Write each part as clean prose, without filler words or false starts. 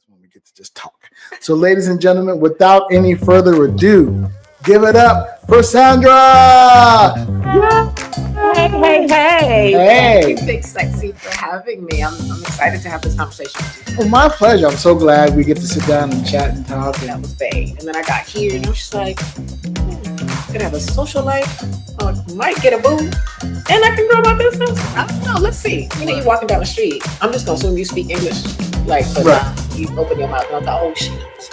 When we get to just talk. So, ladies and gentlemen, without any further ado, give it up for Sandra. Hey. Hey. Thank you, Big Sexy, for having me. I'm excited to have this conversation with you. Well, my pleasure. I'm so glad we get to sit down and chat and talk. That was vague. And then I got here and I was just like, gonna have a social life, might get a boo, and I can grow my business. I don't know. Let's see. You're walking down the street. I'm just gonna assume you speak English. You open your mouth and I'm like, oh shit.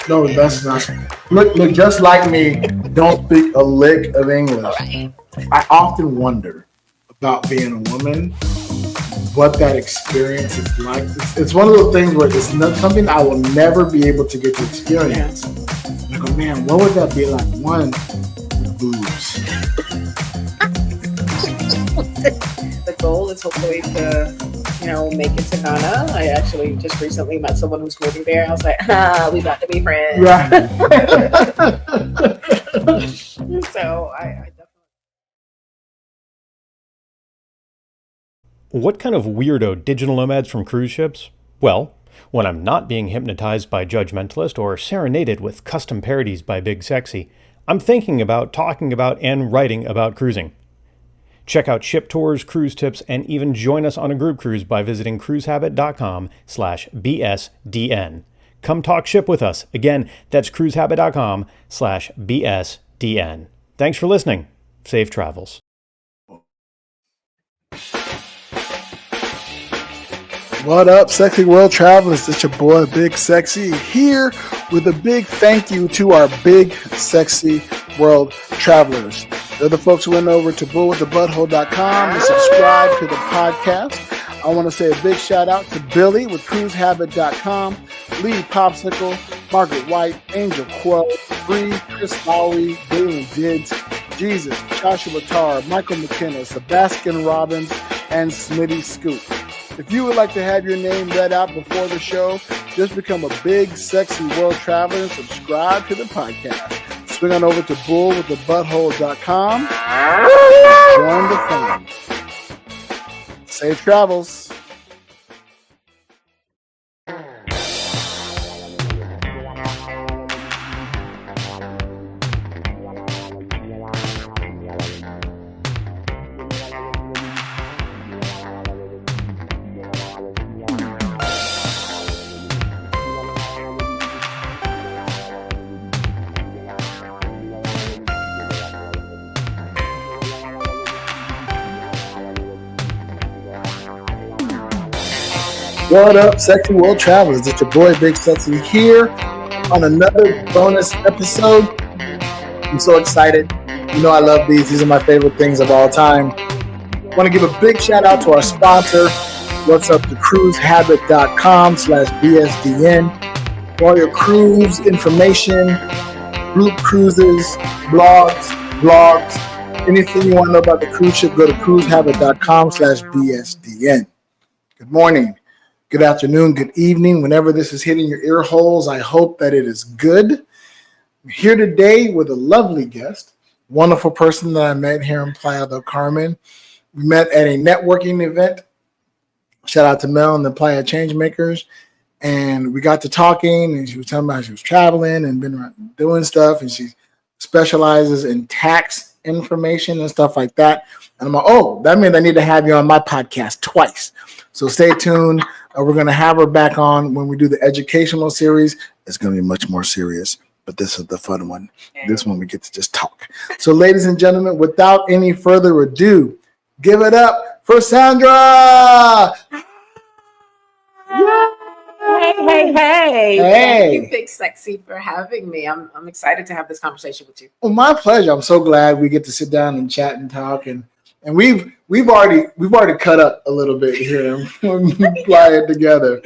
No, that's not. Look, just like me, don't speak a lick of English. Right. I often wonder about being a woman, what that experience is like. It's one of those things where it's not something I will never be able to get to experience. I go, man, what would that be like? One, boobs. The goal is hopefully to, make it to Ghana. I actually just recently met someone who's moving there. I was like, we about to be friends. Right. So I definitely. What kind of weirdo digital nomads from cruise ships? Well, when I'm not being hypnotized by Judgmentalist or serenaded with custom parodies by Big Sexy, I'm thinking about, talking about, and writing about cruising. Check out ship tours, cruise tips, and even join us on a group cruise by visiting cruisehabit.com/BSDN. Come talk ship with us. Again, that's cruisehabit.com/BSDN. Thanks for listening. Safe travels. What up, sexy world travelers? It's your boy, Big Sexy, here with a big thank you to our big, sexy world travelers. They're the folks who went over to bullwiththebutthole.com to subscribe to the podcast. I want to say a big shout out to Billy with cruisehabit.com, Lee Popsicle, Margaret White, Angel Quo, Bree, Chris Lowry, Dalen Dids, Jesus, Joshua Tarr, Michael McKenna, Sebastian Robbins, and Smitty Scoop. If you would like to have your name read out before the show, just become a big, sexy world traveler and subscribe to the podcast. Swing on over to bullwiththebutthole.com. Join the fun. Safe travels. What up, sexy world travelers? It's your boy, Big Sexy, here on another bonus episode. I'm so excited. You know I love these. These are my favorite things of all time. I want to give a big shout out to our sponsor. What's up to cruisehabit.com/BSDN. For all your cruise information, group cruises, blogs, vlogs, anything you want to know about the cruise ship, go to cruisehabit.com/BSDN. Good morning. Good afternoon, good evening. Whenever this is hitting your ear holes, I hope that it is good. I'm here today with a lovely guest, wonderful person that I met here in Playa del Carmen. We met at a networking event. Shout out to Mel and the Playa Changemakers. And we got to talking, and she was telling me how she was traveling and been around doing stuff, and she specializes in tax information and stuff like that. And I'm like, oh, that means I need to have you on my podcast twice. So stay tuned. We're going to have her back on when we do the educational series. It's going to be much more serious, but this is the fun one. This one we get to just talk. So, ladies and gentlemen, without any further ado, give it up for Sandra. Hey. Hey. Thank you, Big Sexy, for having me. I'm excited to have this conversation with you. Well, my pleasure. I'm so glad we get to sit down and chat and talk, and we've already cut up a little bit here when we fly it together,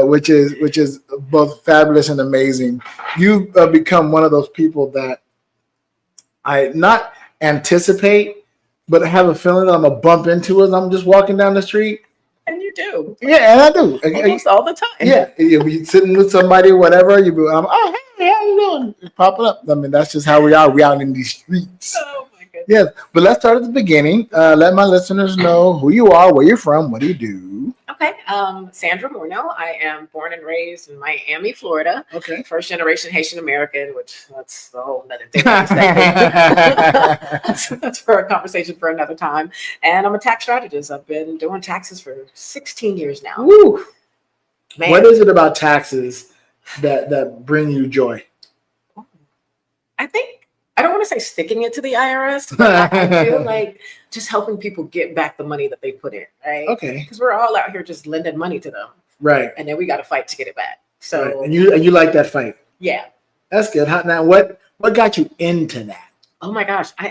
which is both fabulous and amazing. You've become one of those people that I not anticipate, but I have a feeling that I'm gonna bump into as I'm just walking down the street. And you do. Yeah, and I do. Almost all the time. Yeah, you'll be sitting with somebody, whatever. You be, oh, hey, how you doing? It's popping up. I mean, that's just how we are. We out in these streets. Oh my goodness. Yes, but let's start at the beginning. Let my listeners know who you are, where you're from, what do you do. Okay. Okay. Sandra Morno. I am born and raised in Miami, Florida. Okay. First generation Haitian American, which that's the whole other thing. That's for a conversation for another time. And I'm a tax strategist. I've been doing taxes for 16 years now. Woo. Man. What is it about taxes that bring you joy? I think I don't want to say sticking it to the IRS, but I feel like just helping people get back the money that they put in, right? Okay. Because we're all out here just lending money to them, Right. and then we got to fight to get it back. So, right. and you like that fight? Yeah, that's good. Now, what got you into that? Oh my gosh, I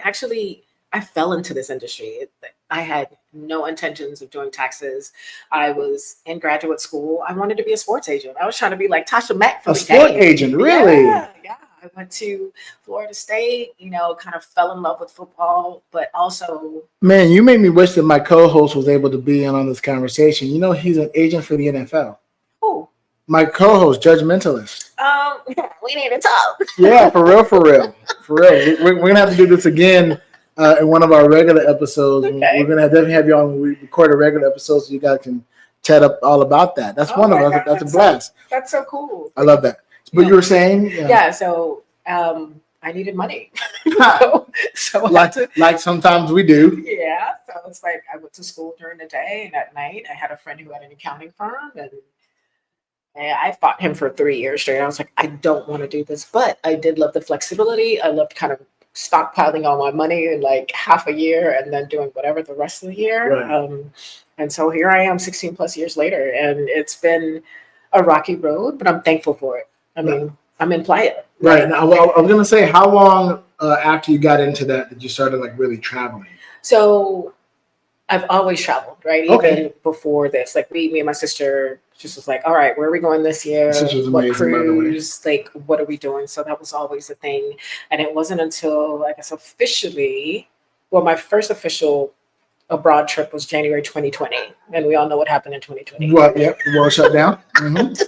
fell into this industry. I had no intentions of doing taxes. I was in graduate school. I wanted to be a sports agent. I was trying to be like Tasha Mack from a sport agent, really? Yeah. I went to Florida State, kind of fell in love with football, but also... Man, you made me wish that my co-host was able to be in on this conversation. He's an agent for the NFL. Who? My co-host, Judgmentalist. We need to talk. Yeah, for real. We're going to have to do this again in one of our regular episodes. Okay. We're going to definitely have you on when we record a regular episode so you guys can chat up all about that. That's wonderful. That's a blast. That's so cool. I love that. But you were saying? Yeah, so I needed money. so like sometimes we do. Yeah, so it's like I went to school during the day, and at night I had a friend who had an accounting firm, and I fought him for 3 years straight. I was like, I don't want to do this, but I did love the flexibility. I loved kind of stockpiling all my money in like half a year and then doing whatever the rest of the year. Right. And so here I am 16 plus years later, and it's been a rocky road, but I'm thankful for it. I mean, I'm in Playa. Right. Now, I was going to say, how long after you got into that did you started like really traveling? So I've always traveled, right? Even before this, like me and my sister just was like, all right, where are we going this year? What cruise? Like, what are we doing? So that was always a thing. And it wasn't until, I guess, my first official abroad trip was January 2020. And we all know what happened in 2020. Well, yep, the world shut down,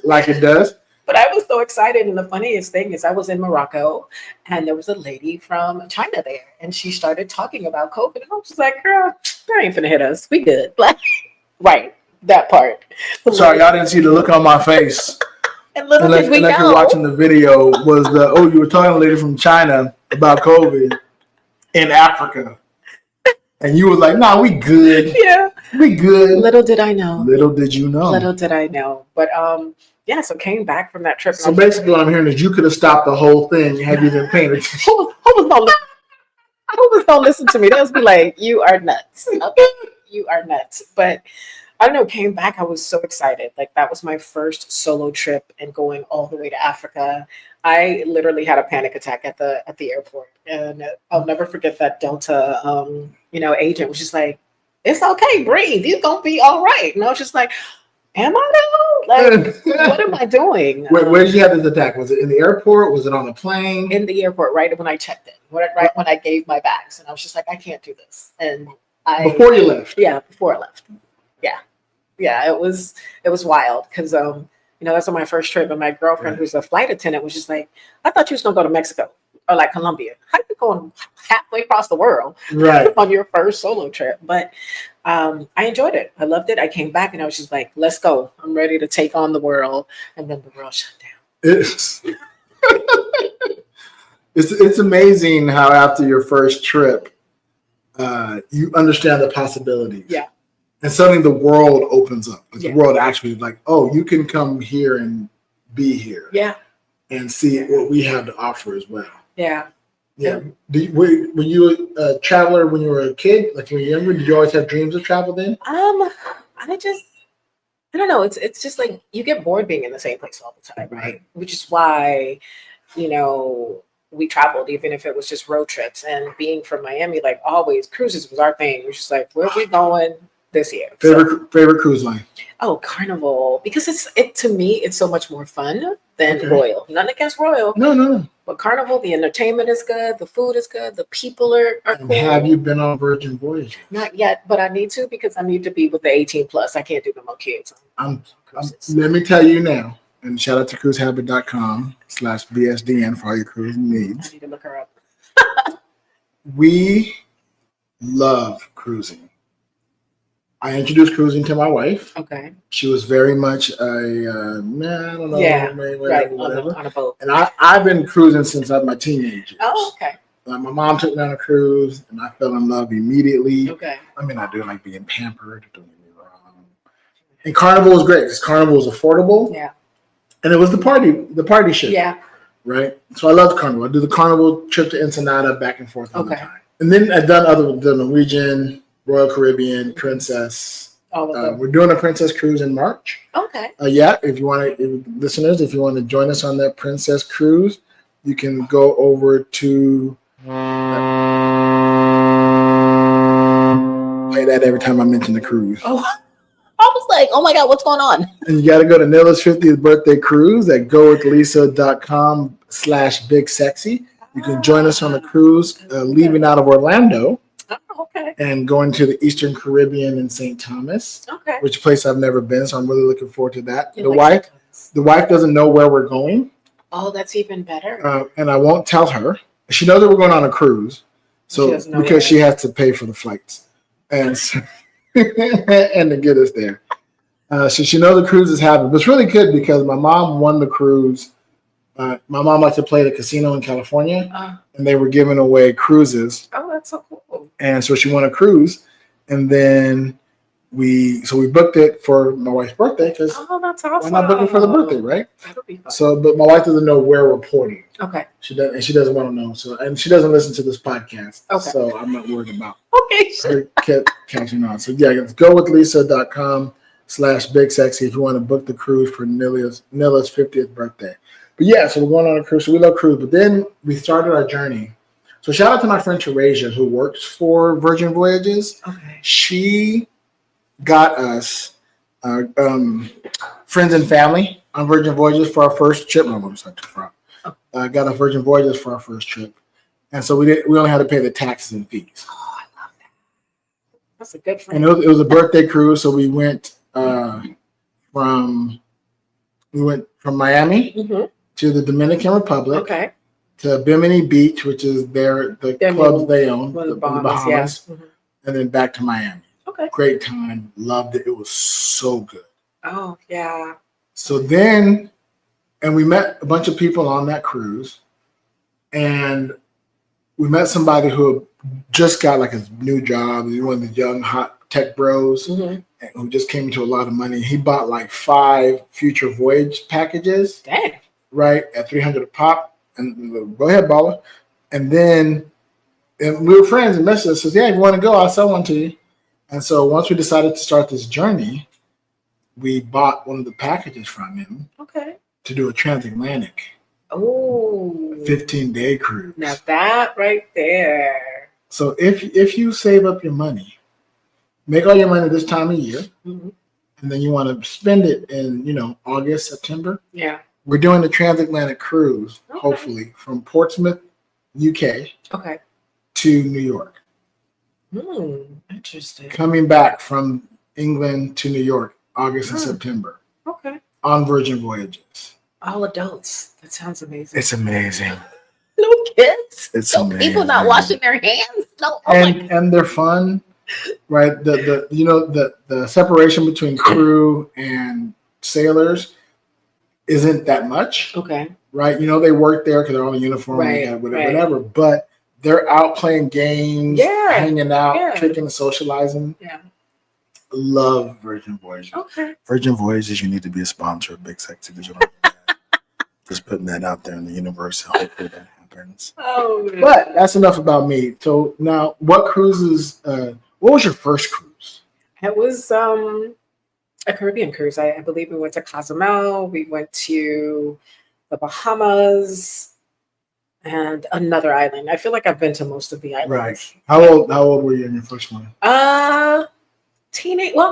like it does. But I was so excited. And the funniest thing is I was in Morocco and there was a lady from China there. And she started talking about COVID. And I was just like, girl, that ain't finna hit us. We good. Right. That part. Sorry, y'all didn't see the look on my face. And little did we know. You're watching the video was you were talking to a lady from China about COVID in Africa. And you were like, nah, we good. Yeah. We good. Little did I know. Little did you know. Little did I know. But yeah, so came back from that trip. So basically what I'm hearing is you could have stopped the whole thing had you been paying attention. Who was gonna listen to me? They was be like, you are nuts. Okay. You are nuts. But I don't know, came back, I was so excited. Like that was my first solo trip and going all the way to Africa. I literally had a panic attack at the airport. And I'll never forget that Delta agent was just like, it's okay, breathe, you're gonna be all right. And I was just like, am I though? Like, what am I doing? Where did you have this attack? Was it in the airport? Was it on a plane? In the airport, right when I checked in, right when I gave my bags. And I was just like, I can't do this. And before you left? Yeah, before I left. Yeah, it was wild because that's on my first trip, and my girlfriend, who's a flight attendant, was just like, I thought you was gonna go to Mexico or like Colombia. How you going halfway across the world on your first solo trip? But I enjoyed it. I loved it. I came back and I was just like, let's go. I'm ready to take on the world. And then the world shut down. It's amazing how after your first trip, you understand the possibilities. Yeah. And suddenly the world opens up. Like the world actually is like, oh, you can come here and be here. Yeah. And see what we have to offer as well. Yeah. Yeah. Were you a traveler when you were a kid? Like when you were younger? Did you always have dreams of travel then? I don't know. It's just like you get bored being in the same place all the time, right? Which is why, we traveled, even if it was just road trips. And being from Miami, like always, cruises was our thing. We're just like, where are we going this year? Favorite cruise line? Oh, Carnival, because to me it's so much more fun than Royal. Nothing against Royal. No. But Carnival, the entertainment is good, the food is good, the people are cool. Have you been on Virgin Voyages? Not yet, but I need to because I need to be with the 18 plus. I can't do no more kids. Let me tell you now, and shout out to cruisehabit.com/BSDN for all your cruising needs. I need to look her up. We love cruising. I introduced cruising to my wife. Okay. She was very much a, I don't know, Yeah. whatever, Right. whatever. On a boat. And I've been cruising since my teenage years. Oh, okay. My mom took me on a cruise, and I fell in love immediately. Okay. I mean, I do like being pampered. Don't get me wrong. And Carnival was great because Carnival was affordable. Yeah. And it was the party ship. Yeah. Right. So I loved Carnival. I do the Carnival trip to Ensenada back and forth all the Okay. time. And then I've done the Norwegian, Royal Caribbean, Princess. All of them. We're doing a Princess cruise in March. Okay. Yeah, if you want to, listeners, if you want to join us on that Princess cruise, you can go over to play that every time I mention the cruise. Oh, I was like, oh my God, what's going on? And you got to go to Nila's 50th birthday cruise at gowithlisa.com/bigsexy. You can join us on the cruise, leaving out of Orlando. Oh, okay. And going to the Eastern Caribbean in St. Thomas, Okay. which is a place I've never been, so I'm really looking forward to that. You The like wife doesn't know where we're going, Oh, that's even better. and I won't tell her. She knows that we're going on a cruise, She so doesn't know because where. she has to pay for the flights and so, and to get us there. So she knows the cruise is happening, but it's really good because my mom won the cruise. My mom likes to play the casino in California, and they were giving away cruises. Oh, that's so cool. And so she won a cruise, and then we booked it for my wife's birthday because Oh, that's awesome. why not book it for the birthday, right? That'll be fun. So, but my wife doesn't know where we're porting. Okay. She doesn't want to know. So, and she doesn't listen to this podcast. Okay. So I'm not worried about Okay. her catching on. So yeah, it's gowithlisa.com/bigsexy if you want to book the cruise for Nila's 50th birthday. But yeah, so we're going on a cruise. So we love cruise. But then we started our journey. So shout out to my friend Teresia, who works for Virgin Voyages. Okay. She got us friends and family on Virgin Voyages for our first trip. No, I'm sorry, too far. Got us Virgin Voyages for our first trip, and so we only had to pay the taxes and fees. Oh, I love that. That's a good friend. And it was a birthday cruise, so we went from Miami to the Dominican Republic. Okay. To Bimini Beach, which is the clubs they own, Well, the Bahamas, Bahamas, yeah. and then back to Miami. Okay. Great time, loved it. It was so good. Oh, yeah. So then, and we met a bunch of people on that cruise, and we met somebody who just got like a new job. He's one of the young hot tech bros who just came into a lot of money. He bought like 5 future voyage packages, Dang. right, at $300 a pop. And go ahead, baller. And then we were friends and messaged us, says, yeah, if you want to go, I'll sell one to you. And so once we decided to start this journey, we bought one of the packages from him to do a transatlantic 15-day cruise. Now that right there. So if you save up your money, make all your money this time of year, and then you want to spend it in, August, September. Yeah. We're doing the transatlantic cruise, hopefully, from Portsmouth, UK, to New York. Interesting. Coming back from England to New York, August and September. Okay. On Virgin Voyages. All adults. That sounds amazing. It's amazing. No kids. It's no amazing. people not washing their hands. No. Oh and they're fun, right? The separation between crew and sailors isn't that much. Okay. Right? They work there because they're all in uniform, whatever. But they're out playing games, hanging out, kicking and socializing. Yeah. Love Virgin Voyages. Okay. Virgin Voyages, you need to be a sponsor of Big Sexy Digital. Just putting that out there in the universe. Hopefully that happens. Oh, man. But that's enough about me. So now, what cruises? What was your first cruise? It was a Caribbean cruise. I believe we went to Cozumel. We went to the Bahamas and another island. I feel like I've been to most of the islands. Right. How old were you in your first one?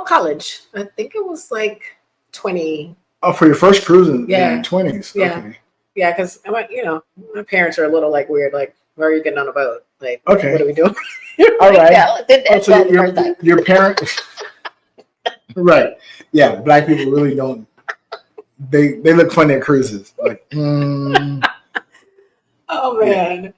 College. I think it was like 20. Oh, for your first cruise in your 20s. Yeah. Okay. Yeah, because my parents are a little like weird. Like, where are you getting on a boat? Like, okay, what are we doing? All right. Yeah, so your parents. Right. Yeah. Black people really don't. They look funny at cruises. Like. Oh man.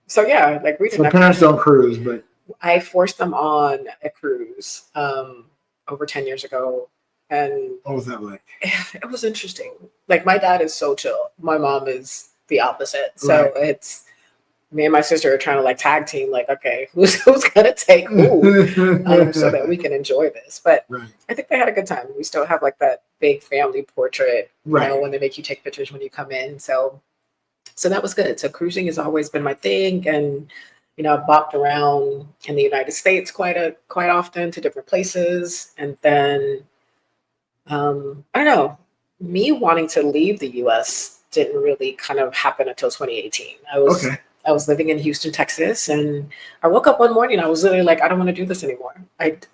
So yeah, like we didn't. So parents don't cruise, but I forced them on a cruise over 10 years ago. And What was that like? it was interesting. Like, my dad is so chill. My mom is the opposite. So Right. it's me and my sister are trying to like tag team, like, okay, who's gonna take who, so that we can enjoy this. But Right. I think they had a good time. We still have like that big family portrait, Right. when they make you take pictures when you come in. So that was good. So cruising has always been my thing, and I've bopped around in the United States quite often to different places, and then I don't know, me wanting to leave the U.S. didn't really kind of happen until 2018. I was living in Houston, Texas, and I woke up one morning. I was literally like, I don't want to do this anymore.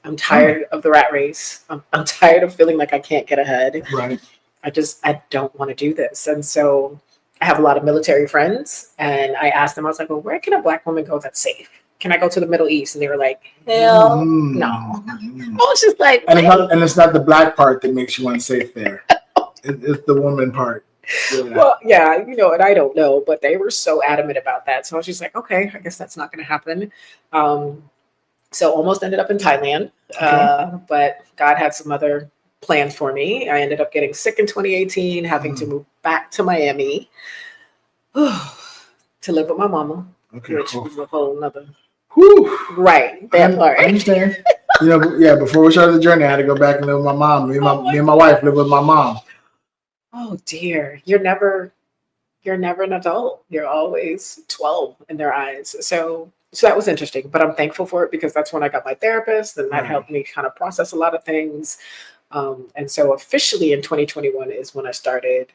I'm tired of the rat race. I'm tired of feeling like I can't get ahead. Right. I don't want to do this. And so I have a lot of military friends, and I asked them, I was like, well, where can a Black woman go that's safe? Can I go to the Middle East? And they were like, hell no. I was just like, and it's not the Black part that makes you unsafe there. It's the woman part. Yeah. Well, yeah, and I don't know, but they were so adamant about that. So I was just like, okay, I guess that's not going to happen. So almost ended up in Thailand, but God had some other plans for me. I ended up getting sick in 2018, having to move back to Miami to live with my mama, which was a whole nother. Whew. Right, that part. I understand. Before we started the journey, I had to go back and live with my mom. Me and my wife live with my mom. Oh dear, you're never an adult. You're always 12 in their eyes. So that was interesting, but I'm thankful for it because that's when I got my therapist, and that helped me kind of process a lot of things. And so officially in 2021 is when I started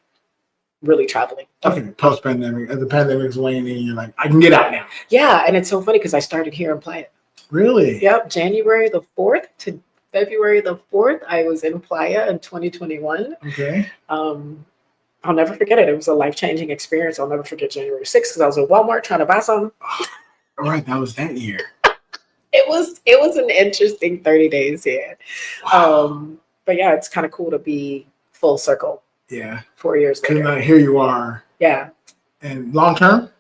really traveling. Okay, post-pandemic, as the pandemic's waning, you're like, I can get out now. Yeah, and it's so funny because I started here in Playa. Really? Yep, January the 4th to February the 4th, I was in Playa in 2021. Okay. I'll never forget it. It was a life-changing experience. I'll never forget January 6th because I was in Walmart trying to buy something. All right, that was that year. It was an interesting 30 days here. Wow. But yeah, it's kind of cool to be full circle. Yeah. 4 years later. Because here you are. Yeah. And long term?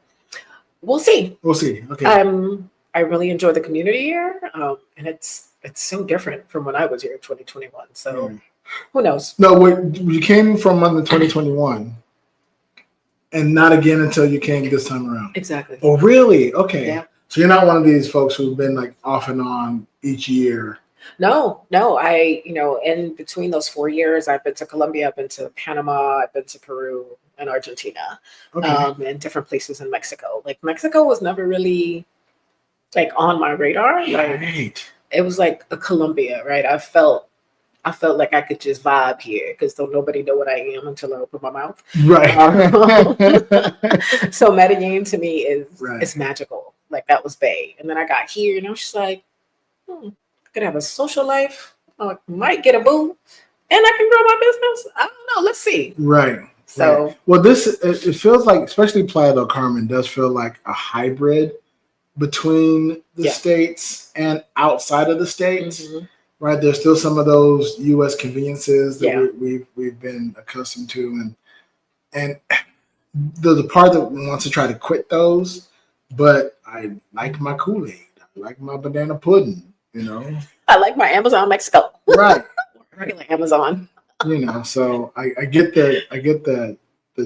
We'll see. We'll see. Okay. I really enjoy the community here. And it's so different from when I was here in 2021. So who knows? No, you came from under 2021 and not again until you came this time around. Exactly. Oh, really? Okay. Yeah. So you're not one of these folks who've been like off and on each year. No. I, in between those 4 years, I've been to Colombia, I've been to Panama, I've been to Peru and Argentina, and different places in Mexico. Like Mexico was never really like on my radar. Right. It was like a Colombia, right? I felt like I could just vibe here because nobody know what I am until I open my mouth. Right. So Medellin to me is magical. Like that was Bay. And then I got here and I was just like, I could have a social life. I might get a boo and I can grow my business. I don't know. Let's see. Right. So, well, it feels like, especially Playa del Carmen does feel like a hybrid between the states and outside of the states. Mm-hmm. Right, there's still some of those U.S. conveniences that we've been accustomed to, and there's a part that wants to try to quit those. But I like my Kool-Aid, I like my banana pudding, I like my Amazon Mexico, right? Regular Amazon, So I get the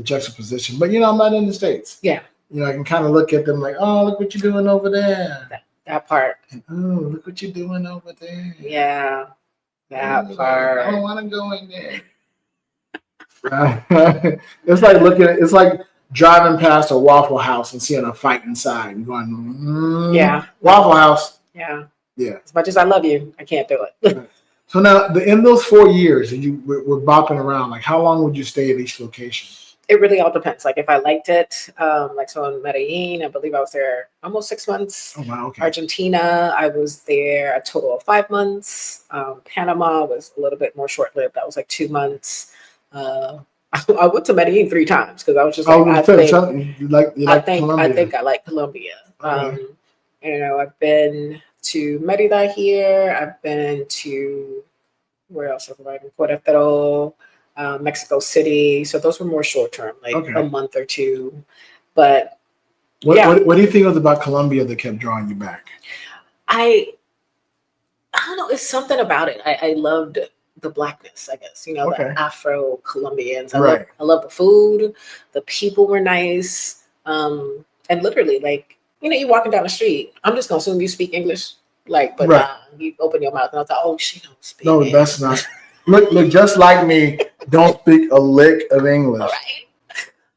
juxtaposition, but I'm not in the States. Yeah, I can kind of look at them like, oh, look what you're doing over there. That part. And, oh, look what you're doing over there. Yeah, that part. I don't want to go in there. It's like driving past a Waffle House and seeing a fight inside and going, Waffle House. Yeah. Yeah. As much as I love you, I can't do it. So now, in those 4 years, and we're bopping around, like how long would you stay at each location? It really all depends. Like if I liked it, so in Medellin, I believe I was there almost 6 months. Oh, wow, okay. Argentina, I was there a total of 5 months. Panama was a little bit more short-lived. That was like 2 months. I went to Medellin 3 times because I was just like, I think I like Colombia. Okay. I've been to Merida here. I've been to, where else have I been? Querétaro. Mexico City. So those were more short term, like a month or two. But what do you think was about Colombia that kept drawing you back? I don't know. It's something about it. I loved the blackness, I guess. Okay. The Afro Colombians. Right. I love the food. The people were nice. And literally, like, you walking down the street. I'm just gonna assume you speak English. Like, but Right. you open your mouth and I thought, oh, she don't speak. No, English. that's not. Look, just like me, don't speak a lick of English. All right.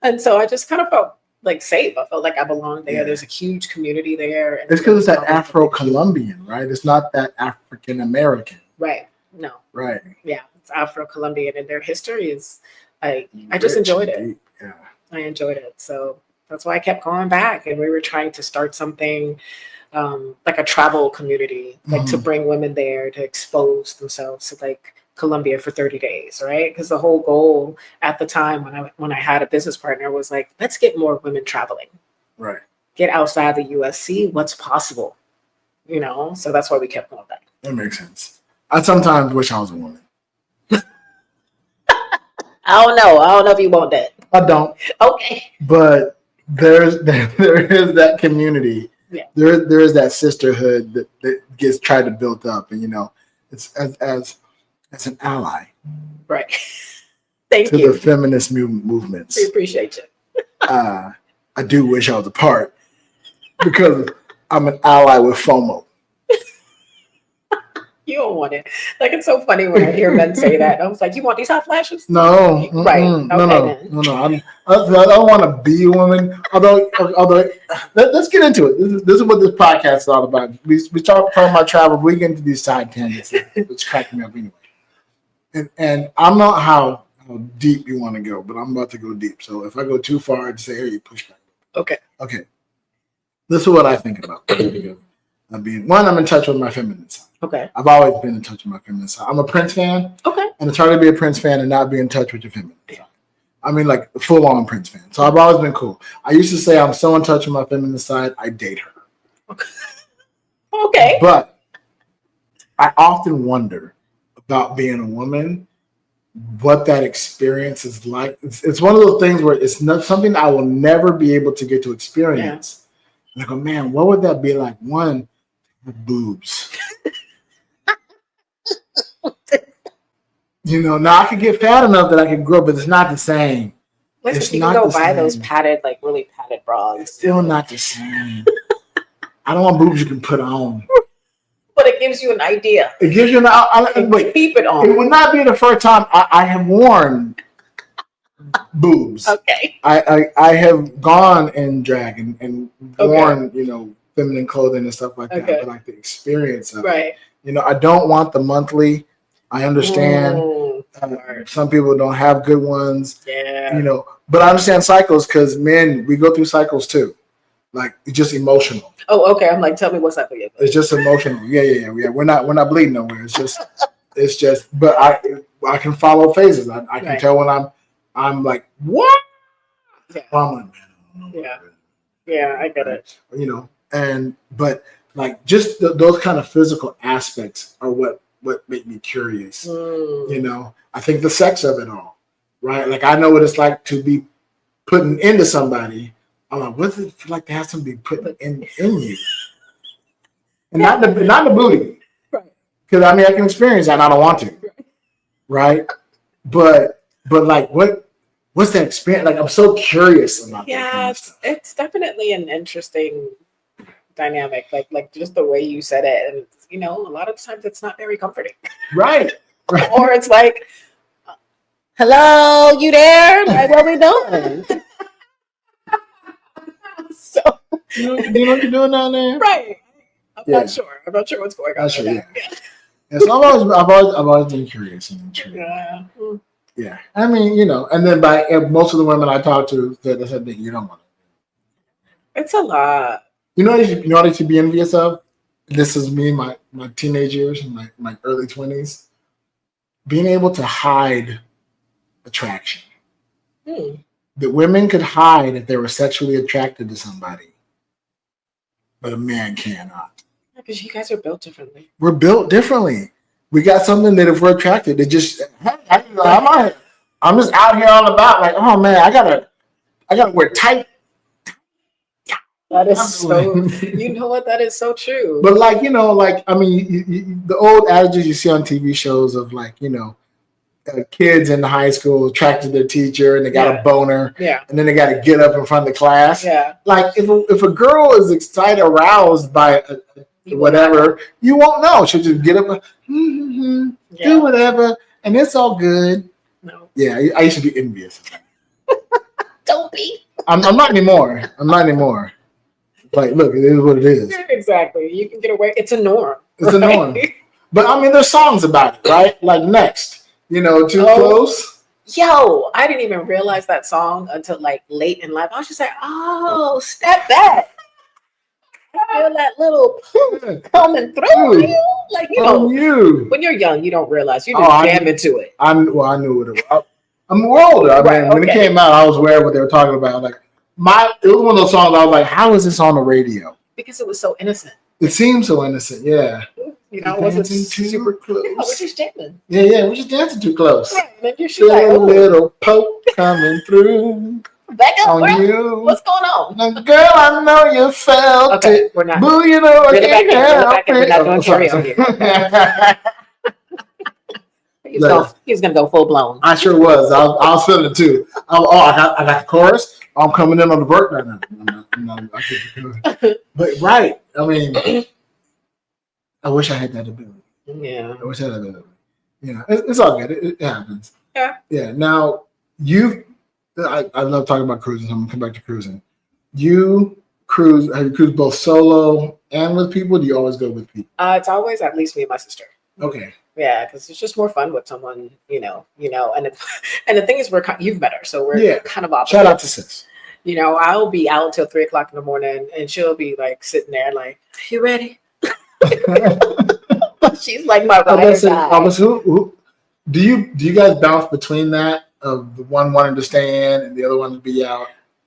And so I just kind of felt like safe. I felt like I belonged there. Yeah. There's a huge community there. And It's because it's that Afro-Colombian, right? It's not that African-American. Right. No. Right. Yeah. It's Afro-Colombian, and their history is, I just enjoyed it. Yeah. I enjoyed it. So that's why I kept going back. And we were trying to start something like a travel community, like to bring women there to expose themselves to like Colombia for 30 days, right? Because the whole goal at the time when I had a business partner was like, let's get more women traveling. Right. Get outside the US, see what's possible. So that's why we kept going back. That makes sense. I sometimes wish I was a woman. I don't know if you want that. I don't. Okay. But there is that community. Yeah. There is that sisterhood that gets tried to build up, and it's as an ally, right? Thank to you. the feminist movements. We appreciate you. I do wish I was a part because I'm an ally with FOMO. You don't want it. Like, it's so funny when I hear men say that. I was like, you want these hot flashes? No, right? No. Then. I don't want to be a woman. Although, let's get into it. This is what this podcast is all about. We talk about travel. We get into these side tangents, which crack me up anyway. And I'm not how deep you want to go, but I'm about to go deep. So if I go too far, I'd say, hey, you push back. Okay. This is what I think about. I'm in touch with my feminine side. Okay. I've always been in touch with my feminine side. I'm a Prince fan. Okay. And it's hard to be a Prince fan and not be in touch with your feminine side. I mean, like, full on Prince fan. So I've always been cool. I used to say I'm so in touch with my feminine side, I date her. Okay. But I often wonder about being a woman, what that experience is like. It's one of those things where it's not something I will never be able to get to experience. Yeah. And I go, man, what would that be like? One, boobs. Now I could get fat enough that I can grow, but it's not the same. Listen, you can go buy those padded, like really padded bras. It's still not the same. I don't want boobs you can put on. But it gives you an idea. It gives you wait. Keep it on. It would not be the first time I have worn boobs. Okay. I have gone in drag and worn, feminine clothing and stuff like that. But like the experience of it. I don't want the monthly. I understand. Some people don't have good ones. Yeah. But I understand cycles because men, we go through cycles too. Like, it's just emotional. Oh, okay. I'm like, tell me what's cycle. It's just emotional. Yeah. We're not bleeding nowhere. It's just. But I can follow phases. I can tell when I'm like, what? Yeah. Well, I'm like, man, Yeah, I get it. But like just those kind of physical aspects are what make me curious. I think the sex of it all, right? Like, I know what it's like to be putting into somebody. I'm like, what's it feel like to have somebody putting in you? And not the booty. Right. Because I can experience that and I don't want to. Right? But like what's that experience? Like, I'm so curious about that. Yeah, it's definitely an interesting dynamic. Like just the way you said it. And a lot of times it's not very comforting. Right. Or it's like, hello, you there? Like, what we doing? So you know what you're doing down there? Right. I'm not sure what's going on. So I've always been curious and intrigued. Yeah. I mean, and then by most of the women I talk to said that you don't want it. It's a lot. You know what I should be envious of? This is me, my teenage years, my early 20s. Being able to hide attraction. That women could hide if they were sexually attracted to somebody, but a man cannot. Because you guys are built differently. We're built differently. We got something that if we're attracted, it just, I'm just out here all about like, oh man, I gotta wear tight. That is so. You know what? That is so true. But like, like, I mean, the old adages you see on TV shows of like, kids in high school attracted their teacher and they got a boner, and then they got to get up in front of the class. Yeah. Like if a girl is excited, aroused by whatever, you won't know. She'll just get up and do whatever, and it's all good. No. Yeah, I used to be envious. Don't be. I'm not anymore. Like, look, it is what it is. Exactly. You can get away. It's a norm. It's a norm. But I mean, there's songs about it, right? Like Next, Too Close. Yo, I didn't even realize that song until like late in life. I was just like, oh, step back. I feel that little poof coming through you. Like, when you're young, you don't realize. You just jam into it. I knew what it was. I'm older. I mean, when it came out, I was aware of what they were talking about. Like, it was one of those songs I was like, how is this on the radio? Because it was so innocent. It seemed so innocent, yeah. It wasn't super close. Yeah, we're just jamming. Yeah, we're just dancing too close. Yeah, and then you're Feel like, a little poke coming through. Back up, on you. What's going on? Now, girl, I know you felt it. We're not. Boo, I can't help it. We're not doing karaoke. He's gonna go full blown. I sure was. I was feeling it too. I got the chorus. I'm coming in on the verse right now. But right, I mean, I wish I had that ability. Yeah. I wish I had that ability. It's all good. It happens. Yeah. Yeah. Now I love talking about cruising. So I'm gonna come back to cruising. You cruise? Have you cruised both solo and with people? Do you always go with people? It's always at least me and my sister. Okay. Yeah, because it's just more fun with someone, and the thing is, you've met her, so we're kind of opposite. Shout out to sis. I'll be out till 3:00 in the morning, and she'll be like sitting there, like, "You ready?" She's like my ride or die. Who do you guys bounce between that of the one wanting to stay in and the other one to be out?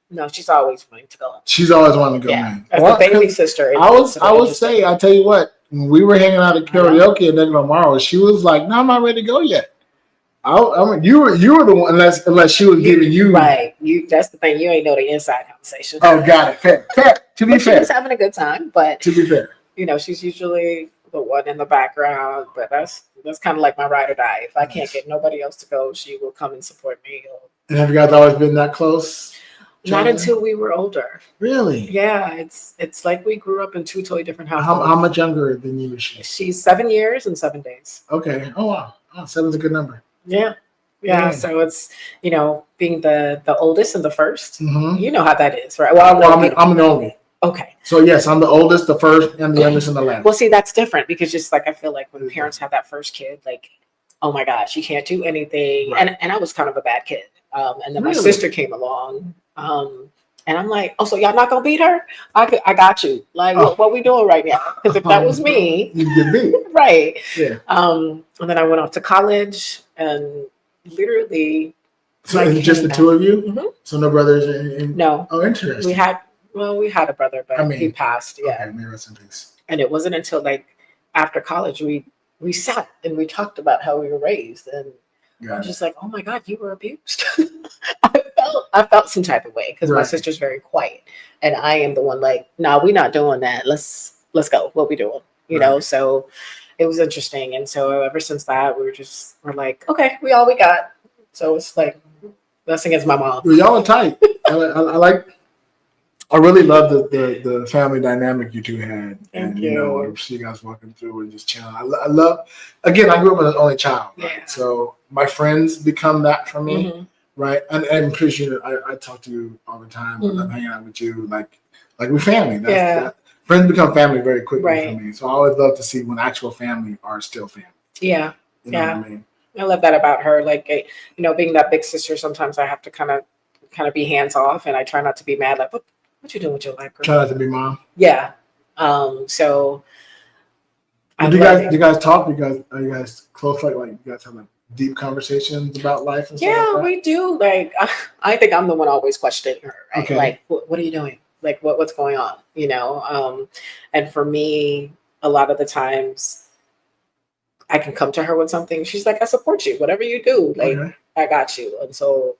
No, she's always wanting to go. She's always wanting to go in. As the baby sister. I would say, I tell you what, when we were hanging out at karaoke and then tomorrow, she was like, "No, I'm not ready to go yet." I mean, you were the one, unless she was giving you right. That's the thing. You ain't know the inside conversation. Oh, got it. Fair. To be fair, she was having a good time, but to be fair, she's usually the one in the background. But that's kind of like my ride or die. If I can't get nobody else to go, she will come and support me. And have you guys always been that close? Not until we were older. Really? Yeah, it's like we grew up in two totally different households. How much younger than you is she? She's 7 years and 7 days. Okay. Oh wow. 7's a good number. Yeah. So it's being the oldest and the first. Mm-hmm. You know how that is, right? I'm the only. Okay. So yes, I'm the oldest, the first, and the youngest, and the last. Well, see, that's different because just like I feel like when parents have that first kid, like, oh my gosh, you can't do anything, right. and I was kind of a bad kid, and then my sister came along, and I'm like, oh, so y'all not gonna beat her? I got you. Like, what we doing right now? Because if that was me, you'd get beat, right? Yeah. And then I went off to college, and literally. So it's just the two of you? Mm-hmm. So no brothers? No. Oh, interesting. We had a brother, but he passed. Yeah. Okay, may rest in peace. And it wasn't until like after college we sat and we talked about how we were raised, and I'm just like, oh my God, you were abused. I felt some type of way because my sister's very quiet, and I am the one like, no, we're not doing that. Let's go. What we doing? You know. So it was interesting, and so ever since that, we're like, okay, we all we got. So it's like that's against my mom. Well, y'all are tight. I really love the family dynamic you two had. Thank you. See you guys walking through and just chilling. I love, again, I grew up as an only child. Right? Yeah. So my friends become that for me. Mm-hmm. Right. And pretty sure I talk to you all the time. Mm-hmm. I'm hanging out with you. Like we're family. Friends become family very quickly for me. So I always love to see when actual family are still family. Yeah. You know what I mean? I love that about her. Like, being that big sister, sometimes I have to kind of be hands off, and I try not to be mad. Like, what you doing with your life, girl? Try not to be mom. Yeah. So. Do you guys talk? Are you guys close? Like you guys have like deep conversations about life and stuff? Yeah, like that? we do. Like, I think I'm the one always questioning her. Right? Okay. Like, what are you doing? Like, what's going on? And for me, a lot of the times. I can come to her with something. She's like, I support you. Whatever you do, like, I got you. And so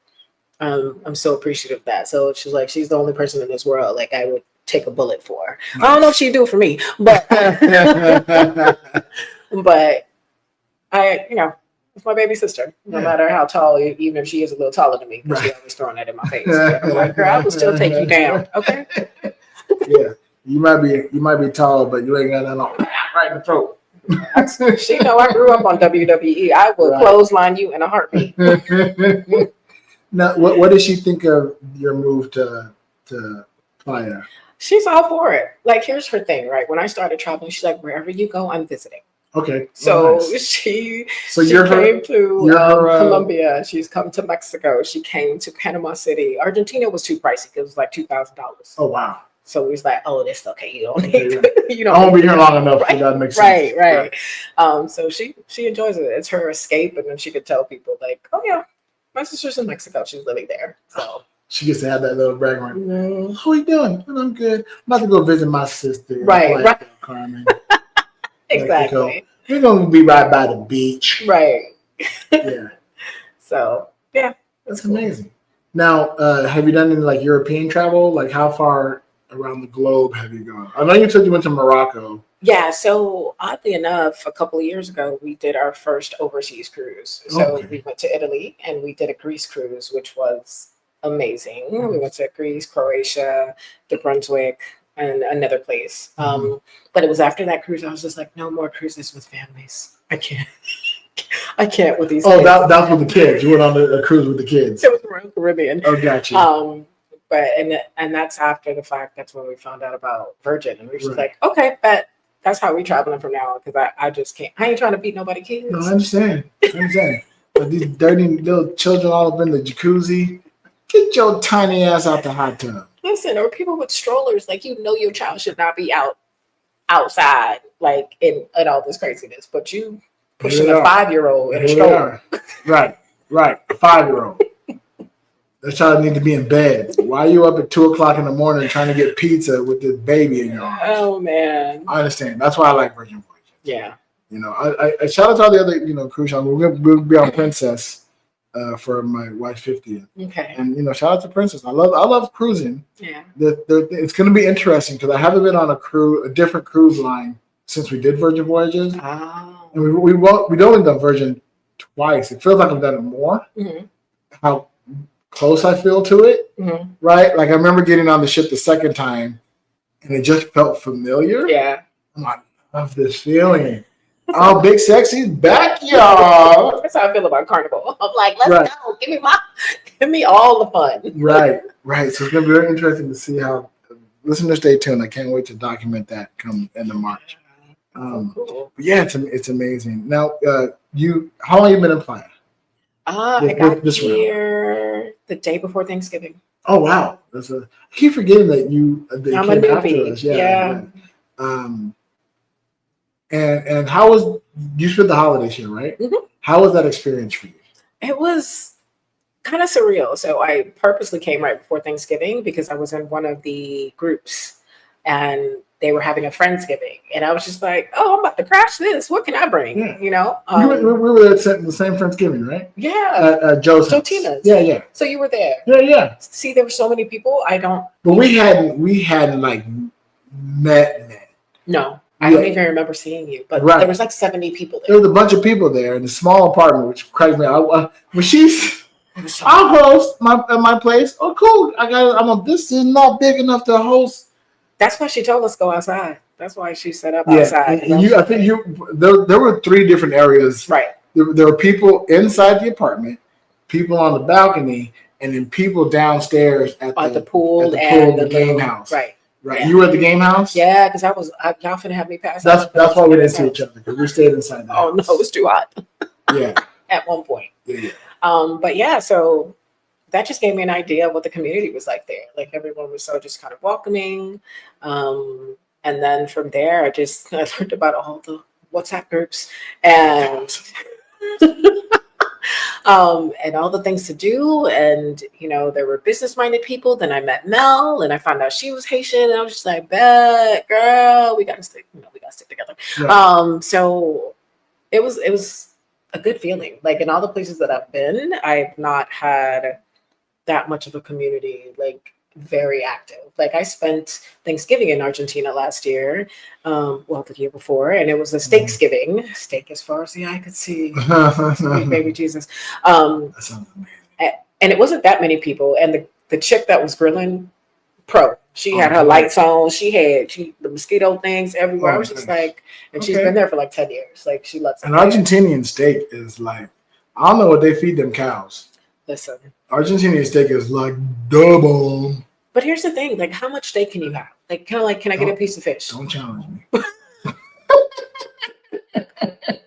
I'm so appreciative of that. So she's like, she's the only person in this world. Like, I take a bullet for. I don't know if she'd do it for me, but but it's my baby sister. No matter how tall, even if she is a little taller than me, because she always throwing that in my face. But I'm like, girl, I will still take you down. Okay. Yeah, you might be tall, but you ain't got nothing right in the throat. She know I grew up on WWE. I will clothesline you in a heartbeat. Now, what does she think of your move to Playa? She's all for it. Like, here's her thing, right? When I started traveling, she's like, wherever you go, I'm visiting. Okay. So nice. she you're came to Colombia. She's come to Mexico. She came to Panama City. Argentina was too pricey. It was like $2,000. Oh, wow. So we was like, oh, this okay. You don't need I won't be here long enough. Right, that makes sense. Right. So she enjoys it. It's her escape, and then she could tell people like, oh yeah, my sister's in Mexico. She's living there. So she gets to have that little brag right. How are you doing? Well, I'm good. I'm about to go visit my sister. Right. Carmen. Exactly. We're gonna be right by the beach. Right. Yeah. So yeah, that's amazing. Now, have you done any like European travel? Like, how far around the globe have you gone? I know you said you went to Morocco. Yeah, so oddly enough, a couple of years ago, we did our first overseas cruise. So we went to Italy and we did a Greece cruise, which was amazing. We went to Greece, Croatia, the Brunswick, and another place. But it was after that cruise, I was just like, no more cruises with families. I can't. I can't with these. Oh, that's with the kids. You went on a cruise with the kids. It was around the Caribbean. Oh, gotcha. But and that's after the fact. That's when we found out about Virgin, and we were just like, okay, but that's how we traveling from now on, because I just can't. I ain't trying to beat nobody kids. No, I understand. But these dirty little children all up in the jacuzzi. Get your tiny ass out the hot tub. Listen, or people with strollers, like, your child should not be outside, like in all this craziness, but you pushing a 5-year-old in a stroller. Right. A 5-year-old. That child need to be in bed. Why are you up at 2:00 in the morning trying to get pizza with this baby in your arms? Oh man. I understand. That's why I like Virgin Voyages. Yeah. I shout out to all the other, cruise ships. We'll be on Princess for my wife's 50th. Okay. And shout out to Princess. I love cruising. Yeah. It's going to be interesting because I haven't been on a different cruise line since we did Virgin Voyages. Oh. And we've only done Virgin twice. It feels like I've done it more. Mm-hmm. How close I feel to it, right? Like, I remember getting on the ship the second time, and it just felt familiar. Yeah. I'm like, I love this feeling. Oh, Big Sexy's back, y'all. That's how I feel about Carnival. I'm like, let's go. Give me all the fun. Right. So it's gonna be very interesting to see how. Listeners, stay tuned. I can't wait to document that come end of March. Cool. But yeah, it's amazing. Now, how long have you been in Playa? I got here the day before Thanksgiving. Oh wow! I keep forgetting that you I'm came a after newbie. us. Yeah. And how was you spent the holidays here, right? Mm-hmm. How was that experience for you? It was kind of surreal. So I purposely came right before Thanksgiving because I was in one of the groups, and they were having a Friendsgiving, and I was just like, "Oh, I'm about to crash this. What can I bring?" Yeah. We were at the same Friendsgiving, right? Yeah. Jotina's. Yeah. So you were there. Yeah. See, there were so many people. But we hadn't like met. No, I don't even remember seeing you. But there was like 70 people there. There was a bunch of people there in a small apartment, which cracked me out. I'll host my place. Oh, cool. This is not big enough to host. That's why she told us go outside. That's why she set up outside. There were 3 different areas. Right. There were people inside the apartment, people on the balcony, and then people downstairs at the pool and the game house. Right. Yeah. You were at the game house? Yeah, because y'all finna have me pass. That's why we didn't see each other, because we stayed inside the house. Oh no, it was too hot. Yeah. At one point. Yeah. But yeah, so that just gave me an idea of what the community was like there. Like, everyone was so just kind of welcoming. And then from there, I learned about all the WhatsApp groups and and all the things to do. And, there were business-minded people. Then I met Mel, and I found out she was Haitian. And I was just like, bet, girl, we got to stick together. Yeah. So it was a good feeling. Like, in all the places that I've been, I've not had that much of a community. Like, very active. Like I spent Thanksgiving in Argentina last year, the year before, and it was a Steaksgiving, steak as far as the eye could see. Sweet baby Jesus. That sounds amazing. And it wasn't that many people. And the chick that was grilling, pro. She had her lights on. She had the mosquito things everywhere. I was just like, and she's been there for like 10 years. Like she loves it. An Argentinian steak is like, I don't know what they feed them cows. Listen, Argentinian steak is like double. But here's the thing: like, how much steak can you have? Like, kind of like, can I get a piece of fish? Don't challenge me. I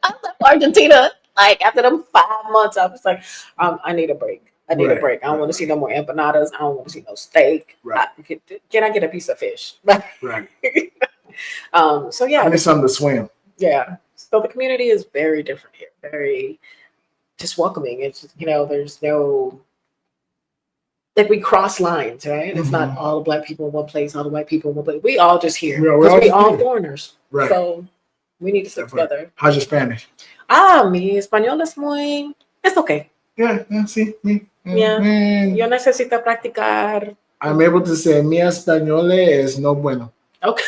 left Argentina. Like after them 5 months, I was like, I need a break. I need a break. I don't want to see no more empanadas. I don't want to see no steak. Right. Can I get a piece of fish? Right. So yeah, I need something to swim. Yeah. So the community is very different here. Very just welcoming. It's just, there's no like we cross lines, right? It's not all the black people in one place, all the white people in one place. We all just here. Because we all foreigners. Right. So we need to stick together. How's your Spanish? Mi español es muy. It's okay. Yeah, sí, me. Yeah. Yo necesito practicar. I'm able to say mi español es no bueno. Okay.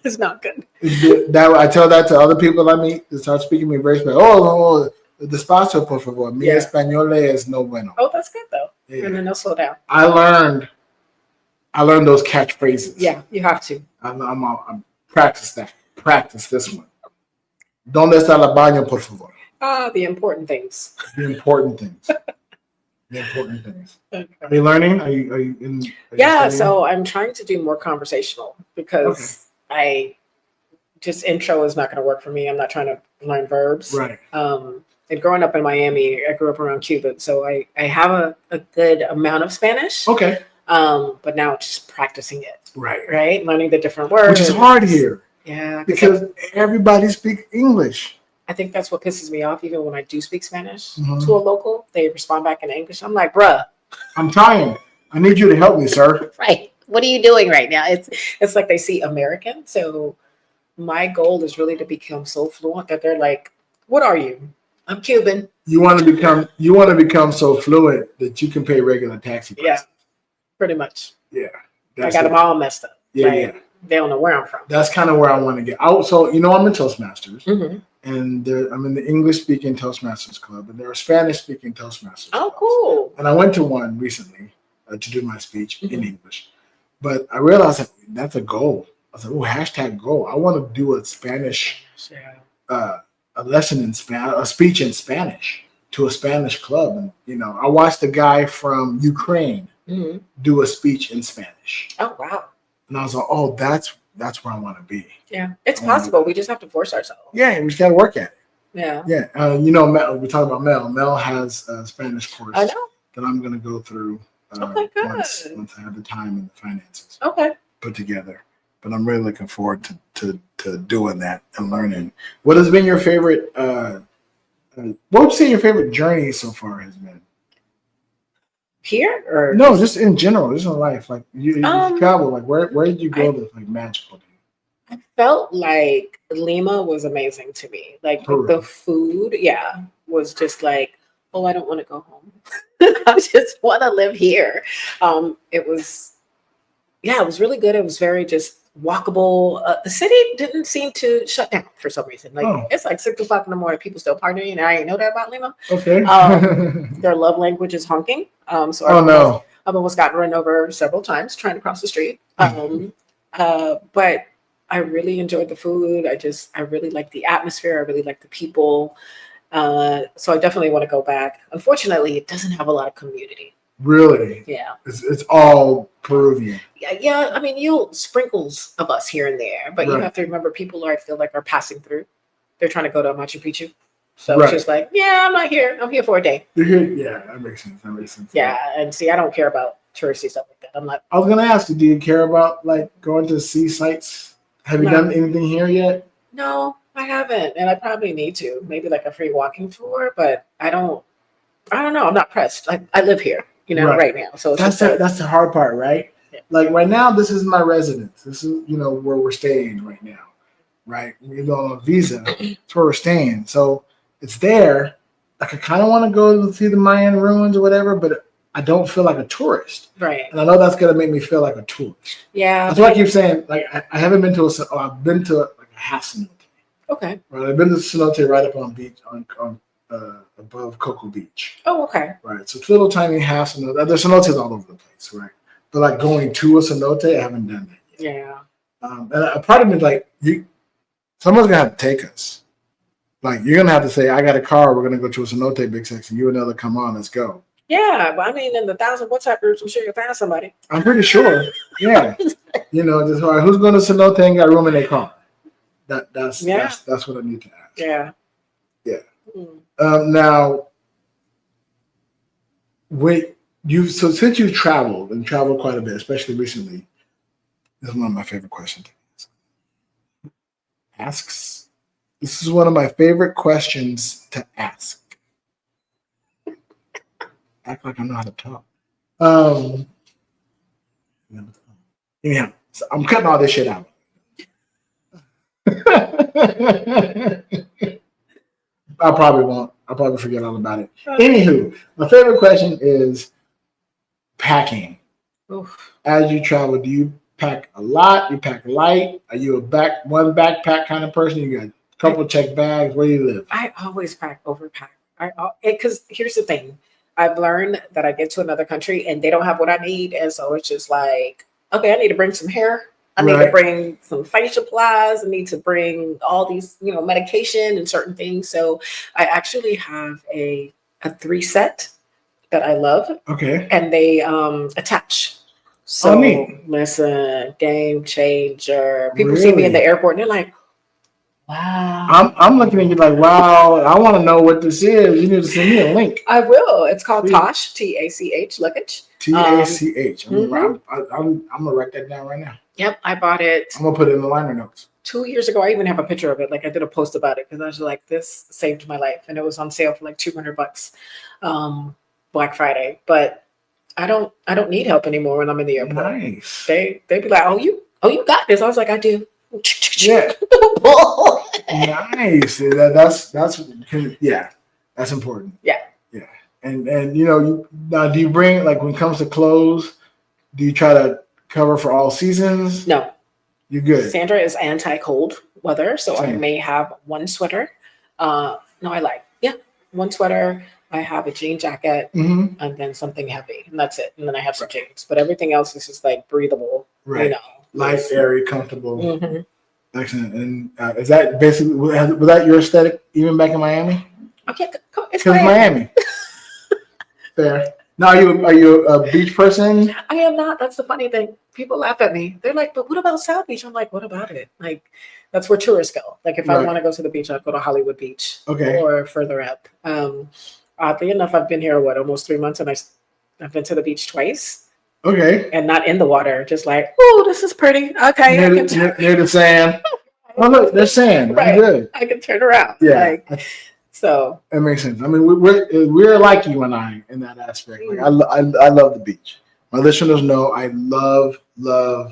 It's not good. I tell that to other people I meet. They start speaking me very Spanish. Oh, despacio, por favor. Mi español es no bueno. Oh, that's good though. Yeah. And then they'll slow down. I learned those catchphrases. Yeah, you have to. I'm practice that. Practice this one. ¿Dónde está el baño, por favor? The important things. The important things. The important things. Okay. Are you learning? Are you in? So I'm trying to do more conversational because just intro is not going to work for me. I'm not trying to learn verbs. Right. And growing up in Miami, I grew up around Cuba, so I have a good amount of Spanish. Okay. But now just practicing it. Right. Right. Learning the different words. Which is hard here. Yeah. Because everybody speaks English. I think that's what pisses me off. Even when I do speak Spanish to a local, they respond back in English. I'm like, bruh. I'm trying. I need you to help me, sir. Right. What are you doing right now? It's like they see American. So my goal is really to become so fluent that they're like, what are you? I'm Cuban. You want to become so fluent that you can pay regular taxi prices. Yeah. Pretty much. Yeah. I got them all messed up. Yeah, yeah. They don't know where I'm from. That's kind of where I want to get. So, I'm in Toastmasters. Mm-hmm. And I'm in the English-speaking Toastmasters club, and there are Spanish-speaking Toastmasters. Oh, cool! And I went to one recently to do my speech in English, but I realized that's a goal. I was like, hashtag goal. I want to do a Spanish, a lesson in Spanish, a speech in Spanish to a Spanish club. And I watched a guy from Ukraine do a speech in Spanish. Oh wow! And I was like, oh, that's where I want to be. Yeah, it's possible. We just have to force ourselves. Yeah, we just got to work at it. Yeah. Yeah. Mel, we talk about Mel. Mel has a Spanish course I know. that I'm going to go through once I have the time and the finances put together. But I'm really looking forward to doing that and learning. What has been your favorite? What would you say your favorite journey so far has been? Here or no, just in general, just in life. Like you travel. Like where did you go that's like magical to you? I felt like Lima was amazing to me. Like the food, was just like, oh, I don't want to go home. I just want to live here. It was really good. It was very just walkable. The city didn't seem to shut down for some reason. Like it's like 6 o'clock in the morning, people still partying, and I didn't know that about Lima. Okay. Their love language is honking. So I've almost gotten run over several times trying to cross the street. But I really enjoyed the food. I really like the atmosphere. I really like the people. So I definitely want to go back. Unfortunately, it doesn't have a lot of community. Really? Yeah. It's all Peruvian. Yeah. I mean, sprinkles of us here and there, but you have to remember people I feel like are passing through. They're trying to go to Machu Picchu. So it's just like, I'm not here. I'm here for a day. You're here? Yeah, that makes sense. Yeah, and see, I don't care about touristy stuff like that. I'm like, I was gonna ask you, do you care about like going to see sites? Have you done anything here yet? No, I haven't, and I probably need to. Maybe like a free walking tour, but I don't know. I'm not pressed. I live here, right now. So that's the hard part, right? Yeah. Like right now, this is my residence. This is where we're staying right now, right? We go on a visa. It's where we're staying. So it's there. Like I kind of want to go to see the Mayan ruins or whatever, but I don't feel like a tourist. Right. And I know that's gonna make me feel like a tourist. Yeah. That's why I keep saying, like, I haven't been to I've been to like a half cenote. Okay. Right, I've been to cenote right up on beach on above Cocoa Beach. Oh, okay. Right, so it's little tiny half cenote. There's cenotes all over the place, right? But like going to a cenote, I haven't done that yet. Yeah. And a part of me is like, someone's gonna have to take us. Like, you're gonna have to say, I got a car. We're gonna go to a cenote, Big Sexy. You and Ella, come on, let's go. Yeah, but I mean, in the 1,000 WhatsApp groups, I'm sure you'll find somebody. I'm pretty sure. Yeah, just all right, who's going to cenote and got room in their car? That's what I need to ask. Yeah. Yeah. Now, so since you've traveled quite a bit, especially recently, this is one of my favorite questions. This is one of my favorite questions to ask. Act like I know how to talk. Anyhow, so I'm cutting all this shit out. I probably won't. I'll probably forget all about it. Anywho, my favorite question is packing. Oof. As you travel, do you pack a lot? You pack light? Are you one backpack kind of person? You got a couple check bags? Where do you live? I always overpack. Because here's the thing. I've learned that I get to another country and they don't have what I need. And so it's just like, okay, I need to bring some hair. I need to bring some facial supplies. I need to bring all these, medication and certain things. So I actually have a 3-set that I love. Okay. And they attach. So neat. Listen, game changer. People see me in the airport and they're like, wow. I'm looking at you like, wow, I want to know what this is. You need to send me a link. I will. It's called Tosh, TACH, luggage. TACH. I'm gonna write that down right now. Yep, I bought it. I'm gonna put it in the liner notes. 2 years ago. I even have a picture of it. Like I did a post about it because I was like, this saved my life, and it was on sale for like $200, Black Friday. But I don't need help anymore when I'm in the airport. Nice. They be like, oh you got this. I was like, I do. Yeah. Nice. That's important. Yeah. Yeah. And now do you bring, like, when it comes to clothes, do you try to cover for all seasons? No. You're good. Sandra is anti-cold weather, so I may have one sweater. One sweater. I have a jean jacket and then something heavy, and that's it. And then I have some jeans, but everything else is just like breathable. Right. Light, airy, comfortable. Mm-hmm. Excellent. And is that basically, was that your aesthetic even back in Miami? Okay, it's Miami. Fair. Now, are you a beach person? I am not. That's the funny thing. People laugh at me. They're like, but what about South Beach? I'm like, what about it? Like, that's where tourists go. Like, if I want to go to the beach, I'd go to Hollywood Beach. Okay. Or further up. Oddly enough, I've been here, almost 3 months, and I've been to the beach twice. Okay. And not in the water, just like, oh, this is pretty. Okay. Near the sand. Oh, look, there's sand. Right. I'm good. I can turn around. Yeah. So that makes sense. I mean, we're like you and I in that aspect. Like, I love the beach. My listeners know I love the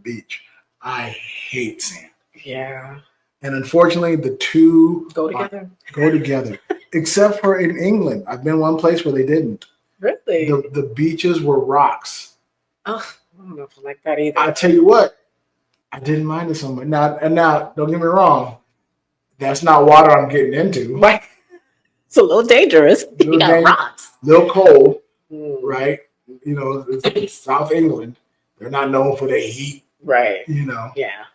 beach. I hate sand. Yeah. And unfortunately, the two go together. Except for in England. I've been one place where they didn't. Really? The beaches were rocks. Oh, I don't know if I like that either. I tell you what, I didn't mind it so much. Now, don't get me wrong. That's not water I'm getting into. Right. It's a little dangerous. You got rocks. A little cold, right? It's South England. They're not known for their heat. Right. Yeah.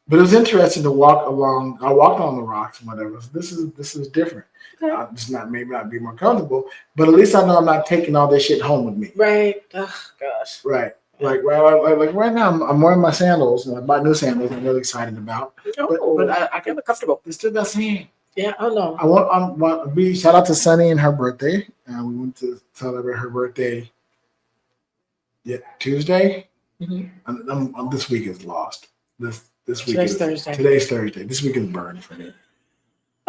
But it was interesting to walk along. I walked on the rocks and whatever. So this is different. Okay. It's maybe not be more comfortable, but at least I know I'm not taking all this shit home with me. Right. Oh gosh. Right. Like right now, I'm wearing my sandals, and I bought new sandals. I'm really excited about. But I get comfortable. It's still that sand. Yeah. Oh no. I want to be. Shout out to Sunny and her birthday. We went to celebrate her birthday. Yeah, Tuesday. Mm-hmm. This week is lost. This week Today's is Thursday. Today's Thursday. This week is burned for me.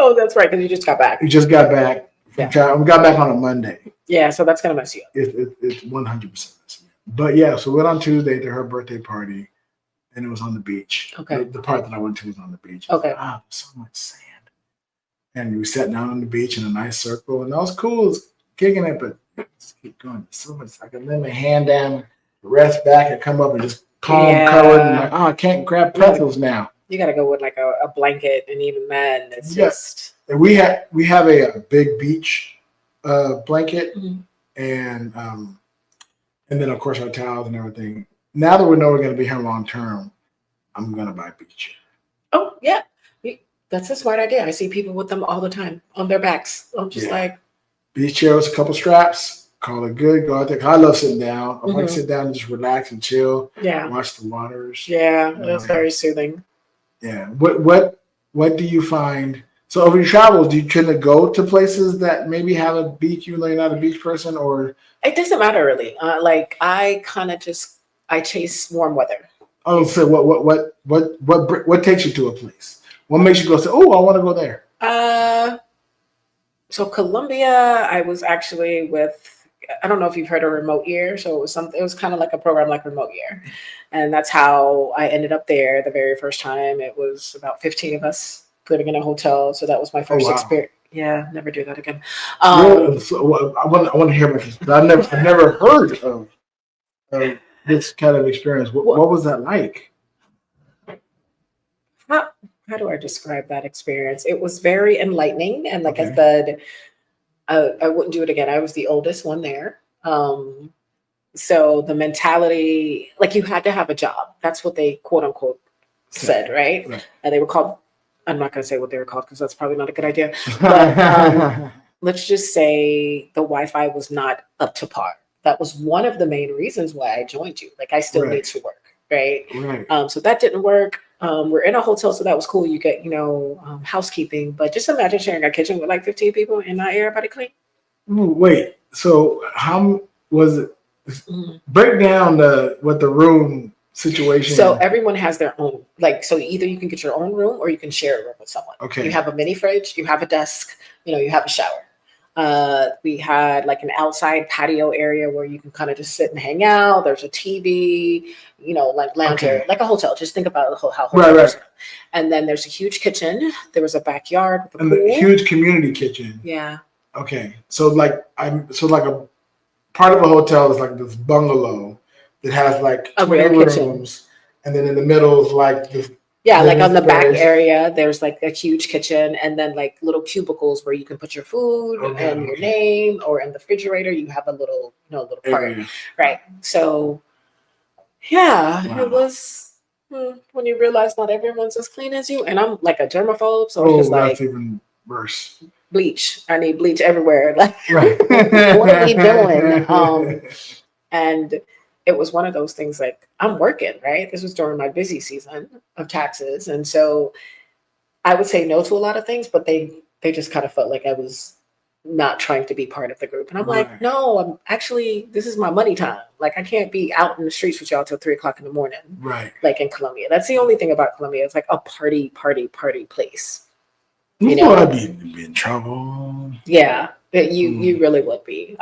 Oh, that's right, because you just got back. We just got back. Yeah. We got back on a Monday. Yeah, so that's gonna mess you up. It's 100%. But yeah, so we went on Tuesday to her birthday party, and it was on the beach. Okay. The part that I went to was on the beach. Okay. So much sand. And we sat down on the beach in a nice circle, and that was cool. It was kicking it, but just keep going. So much. I can lay my hand down, rest back, and come up and just calm, covered, and like, oh, I can't grab pretzels now. You got to go with like a blanket, and even then, it's just. And we have a big beach blanket, and then of course our towels and everything. Now that we know we're going to be here long term, I'm going to buy a beach chair. Oh yeah, that's a smart idea. I see people with them all the time on their backs. I'm just like beach chairs, a couple straps, call it good. Go out there. I love sitting down. I like to sit down and just relax and chill. Yeah, watch the waters. Yeah, that's very soothing. Yeah. What do you find? So over your travels, do you tend to go to places that maybe have a beach, even though you're not a beach person, or? It doesn't matter really. Like I kind of I chase warm weather. Oh, so what takes you to a place? What makes you go say, oh, I want to go there? So Colombia, I was actually with. I don't know if you've heard of Remote Year. So it was kind of like a program like Remote Year, and that's how I ended up there the very first time. It was about 15 of us living in a hotel. So that was my first experience. Yeah, never do that again. So, I want to hear about this. But I've never heard of this kind of experience. What was that like? How do I describe that experience? It was very enlightening, and like I said, I wouldn't do it again. I was the oldest one there. So the mentality, like you had to have a job. That's what they quote unquote said, right? And they were called, I'm not going to say what they were called because that's probably not a good idea. But let's just say the Wi-Fi was not up to par. That was one of the main reasons why I joined you. Like I still need to work, right? So that didn't work. We're in a hotel, so that was cool. You get, housekeeping, but just imagine sharing a kitchen with like 15 people and not everybody clean. Wait, so how was it? Break down what the room situation. So everyone has their own, so either you can get your own room or you can share a room with someone. Okay. You have a mini fridge, you have a desk, you have a shower. We had like an outside patio area where you can kind of just sit and hang out. There's a TV, like lounge area, like a hotel. Just think about how hotels are. And then there's a huge kitchen. There was a backyard with a pool. The huge community kitchen. Yeah. Okay. So like a part of a hotel is like this bungalow that has like a real rooms, and then in the middle is like this. Yeah, like on the back area, there's like a huge kitchen, and then like little cubicles where you can put your food and your name, or in the refrigerator you have a little, little part, right? So, yeah, it was when you realize not everyone's as clean as you, and I'm like a germaphobe, so it's just like that's even worse. Bleach. I need bleach everywhere. Like, what are we doing? And it was one of those things like I'm working, right? This was during my busy season of taxes. And so I would say no to a lot of things, but they just kind of felt like I was not trying to be part of the group. And I'm like, no, this is my money time. Like I can't be out in the streets with y'all till 3:00 in the morning. Right. Like in Colombia. That's the only thing about Colombia. It's like a party place. I'd be in trouble. Yeah, you really would be.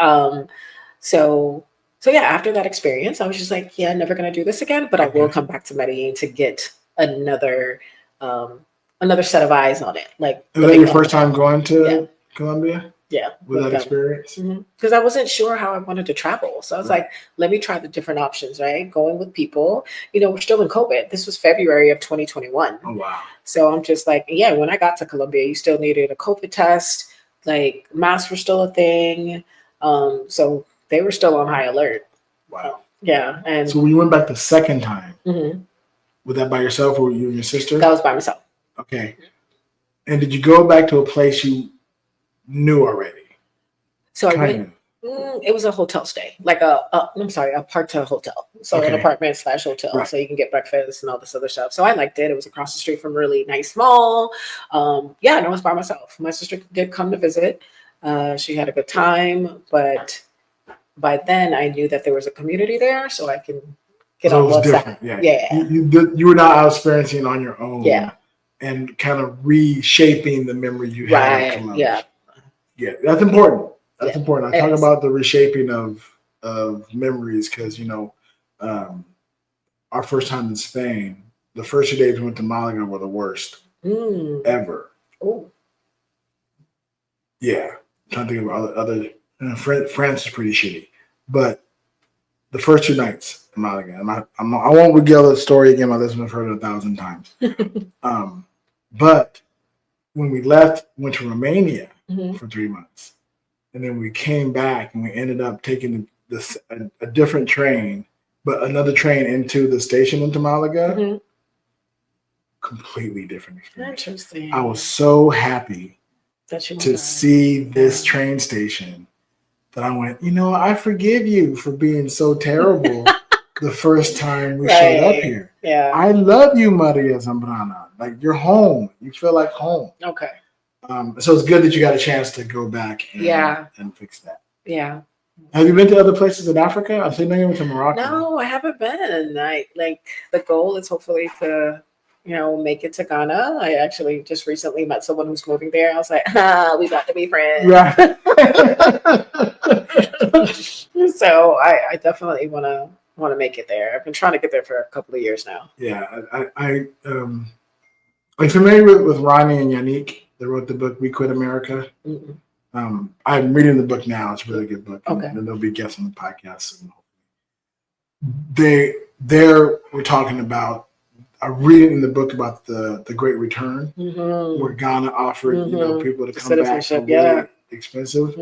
So yeah, after that experience, I was just like, yeah, I'm never going to do this again, but I will come back to Medellin to get another set of eyes on it. Like, was that your first time going to Colombia? Yeah. With that experience? Because I wasn't sure how I wanted to travel. So I was like, let me try the different options, right? Going with people. We're still in COVID. This was February of 2021. Oh, wow. So I'm just like, yeah, when I got to Colombia, you still needed a COVID test. Like masks were still a thing. So they were still on high alert. Wow. Yeah. And so when you went back the second time, was that by yourself or you and your sister? That was by myself. Okay. And did you go back to a place you knew already? So I went, it was a hotel stay, like a part-to hotel. So an apartment / hotel. Right. So you can get breakfast and all this other stuff. So I liked it. It was across the street from a really nice mall. And I was by myself. My sister did come to visit. She had a good time, but by then I knew that there was a community there, so I can get on WhatsApp. Yeah. You were not out experiencing on your own. Yeah. And kind of reshaping the memory you had in Columbus. Yeah, that's important. That's important. I talk about the reshaping of memories because our first time in Spain, the first 2 days we went to Malaga were the worst ever. Oh. Yeah, trying to think of other And France is pretty shitty. But the first 2 nights in Malaga, I won't regale the story again. My listeners have heard it 1,000 times. But when we left, went to Romania for 3 months. And then we came back and we ended up taking a different train, but another train into the station into Malaga. Completely different experience. Interesting. I was so happy to see this train station that I went, I forgive you for being so terrible the first time we showed up here. Yeah. I love you, Maria Zambrana. Like, you're home. You feel like home. Okay. So it's good that you got a chance to go back and fix that. Yeah. Have you been to other places in Africa? I think you went to Morocco. No, I haven't been. The goal is hopefully to, make it to Ghana. I actually just recently met someone who's moving there. I was like, we got to be friends. Right. So I definitely want to make it there. I've been trying to get there for a couple of years now. Yeah, I'm familiar with Ronnie and Yannick. They wrote the book We Quit America. I'm reading the book now. It's a really good book. Okay. And they'll be guests on the podcast soon. We're talking about, I read in the book about the Great Return, where Ghana offered people to come back for really expensive.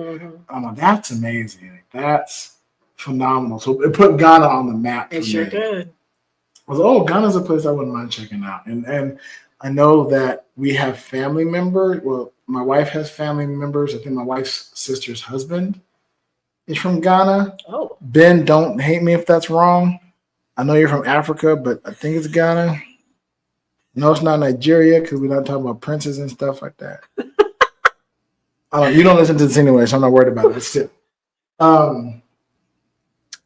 That's amazing. That's phenomenal. So it put Ghana on the map for me. It sure did. I was like, Ghana's a place I wouldn't mind checking out. And I know that we have family members. Well, my wife has family members. I think my wife's sister's husband is from Ghana. Oh. Ben, don't hate me if that's wrong. I know you're from Africa, but I think it's Ghana. No, it's not Nigeria because we're not talking about princes and stuff like that. You don't listen to this anyway, so I'm not worried about it. But still.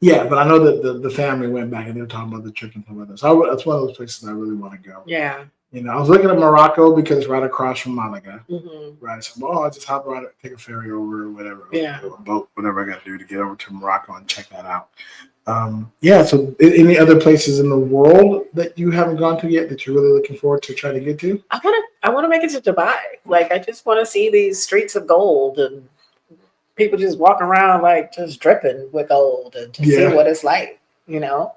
Yeah, but I know that the family went back and they were talking about the trip and stuff like that. So that's one of those places I really want to go. Yeah. I was looking at Morocco because it's right across from Malaga. Right. So, I'll just hop around, take a ferry over or whatever. Yeah. Or a boat, whatever I got to do to get over to Morocco and check that out. So any other places in the world that you haven't gone to yet that you're really looking forward to try to get to? I want to make it to Dubai. Like, I just want to see these streets of gold and people just walking around like just dripping with gold and to see what it's like, I don't know,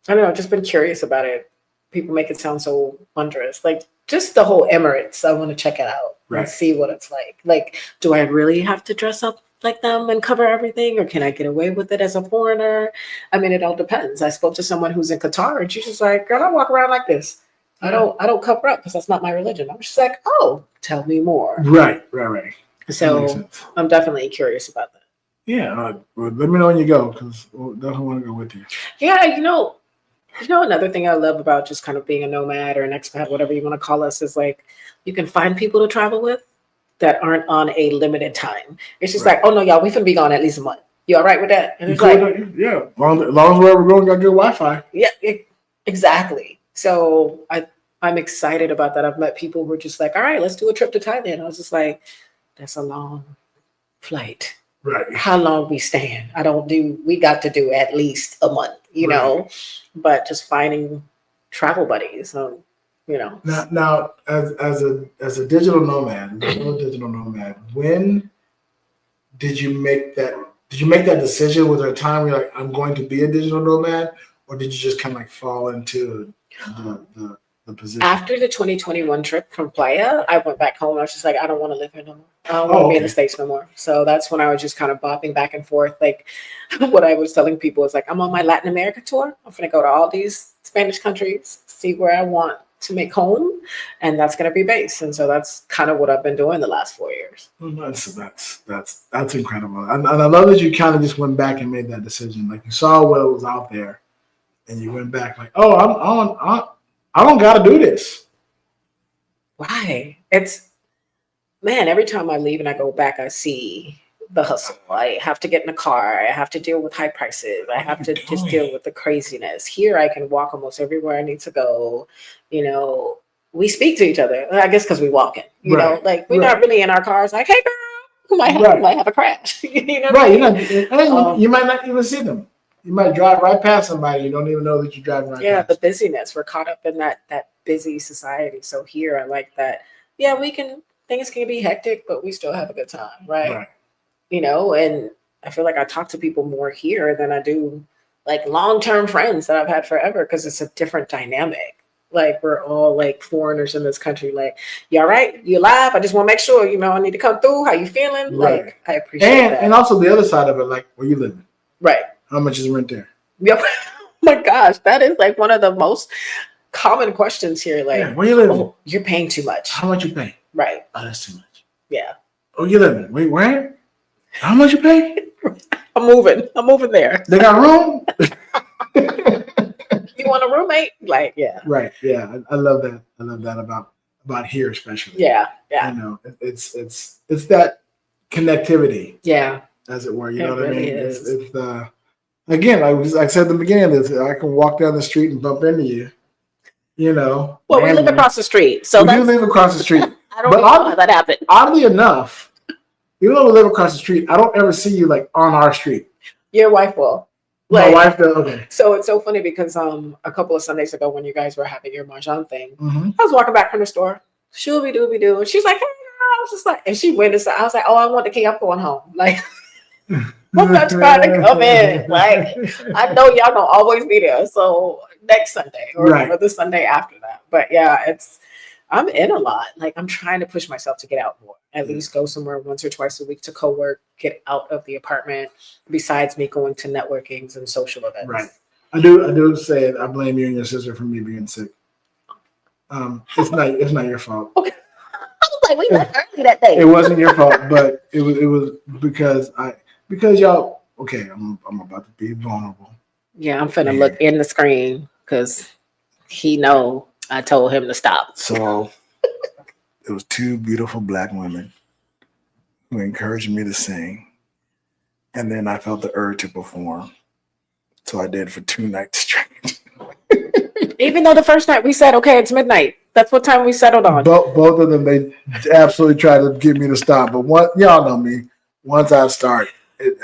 I've just been curious about it. People make it sound so wondrous. Like, just the whole Emirates, I want to check it out and see what it's like. Like, do I really have to dress up like them and cover everything, or can I get away with it as a foreigner? I mean, it all depends. I spoke to someone who's in Qatar and she's just like, girl, I walk around like this. I don't cover up because that's not my religion. I'm just like, oh, tell me more. Right. So I'm definitely curious about that. Yeah. Well, let me know when you go because we'll definitely want to go with you. Yeah. Another thing I love about just kind of being a nomad or an expat, whatever you want to call us, is like you can find people to travel with that aren't on a limited time. It's just like, oh no, y'all, we finna be gone at least a month. You all right with that? And it's like, yeah, as long as wherever we're going, got good Wi-Fi. Yeah, exactly. So I'm excited about that. I've met people who are just like, all right, let's do a trip to Thailand. I was just like, that's a long flight. Right. How long we stand? We got to do at least a month, know, but just finding travel buddies. Now as a digital nomad, when did you make that? Did you make that decision? Was there a time where you're like, I'm going to be a digital nomad, or did you just kind of like fall into the position? After the 2021 trip from Playa, I went back home. I was just like, I don't want to live here no more. I don't want to be in the States no more. So that's when I was just kind of bopping back and forth. Like what I was telling people is like, I'm on my Latin America tour. I'm going to go to all these Spanish countries, see where I want to make home, and that's going to be base. And so that's kind of what I've been doing the last 4 years. That's incredible. And I love that you kind of just went back and made that decision. Like you saw what was out there and you went back like, I don't got to do this. Why? Every time I leave and I go back, I see the hustle. I have to get in a car. I have to deal with high prices. I have to just deal with the craziness. Here, I can walk almost everywhere I need to go. We speak to each other, I guess, because we walking. We're not really in our cars like, hey, girl, might have a crash. You might not even see them. You might drive right past somebody. You don't even know that you're driving right past. Yeah, the busyness. We're caught up in that busy society. So here, I like that. Yeah, things can be hectic, but we still have a good time, right? and I feel like I talk to people more here than I do like long-term friends that I've had forever because it's a different dynamic. Like we're all like foreigners in this country. Like, you all right? You alive? I just want to make sure, I need to come through. How you feeling? Right. Like, I appreciate that. And also the other side of it, like, where you living? Right. How much is rent there? Yep. Oh my gosh, that is like one of the most common questions here. Like, where you living? Oh, you're paying too much. How much you pay? Right. Oh, that's too much. Yeah. Oh, you living? Wait, where? How much you pay? I'm moving there. They got room? You want a roommate? Like, yeah. Right. Yeah. I love that. I love that about here, especially. Yeah. Yeah. It's that connectivity. Yeah. As it were. You know what really I mean? is. It's again, I said at the beginning of this, I can walk down the street and bump into you. Well, we live across the street. So we do live across the street. I don't know how that happened. Oddly enough, even though we live across the street, I don't ever see you like on our street. Your wife will. My wife does. Okay. So it's so funny because a couple of Sundays ago when you guys were having your mahjong thing, Mm-hmm. I was walking back from the store. Shooby dooby doo. And she's like, hey girl. I was just like, and she went inside. I was like, oh, I want the key. I'm going home. Like, I'm not trying to come in. Like, I know y'all don't always be there. So next Sunday or the Sunday after that. But yeah, I'm in a lot. Like, I'm trying to push myself to get out more. At least go somewhere once or twice a week to co-work, get out of the apartment, besides me going to networkings and social events. Right. I do say it. I blame you and your sister for me being sick. It's not your fault. Okay. I was like, we left early that day. It wasn't your fault, but it was because y'all. Okay, I'm about to be vulnerable. Yeah, I'm finna look in the screen because he know I told him to stop. So it was two beautiful Black women who encouraged me to sing, and then I felt the urge to perform. So I did for 2 nights straight. Even though the first night we said, okay, it's midnight. That's what time we settled on. Both of them, they absolutely tried to get me to stop. But y'all know me. Once I start,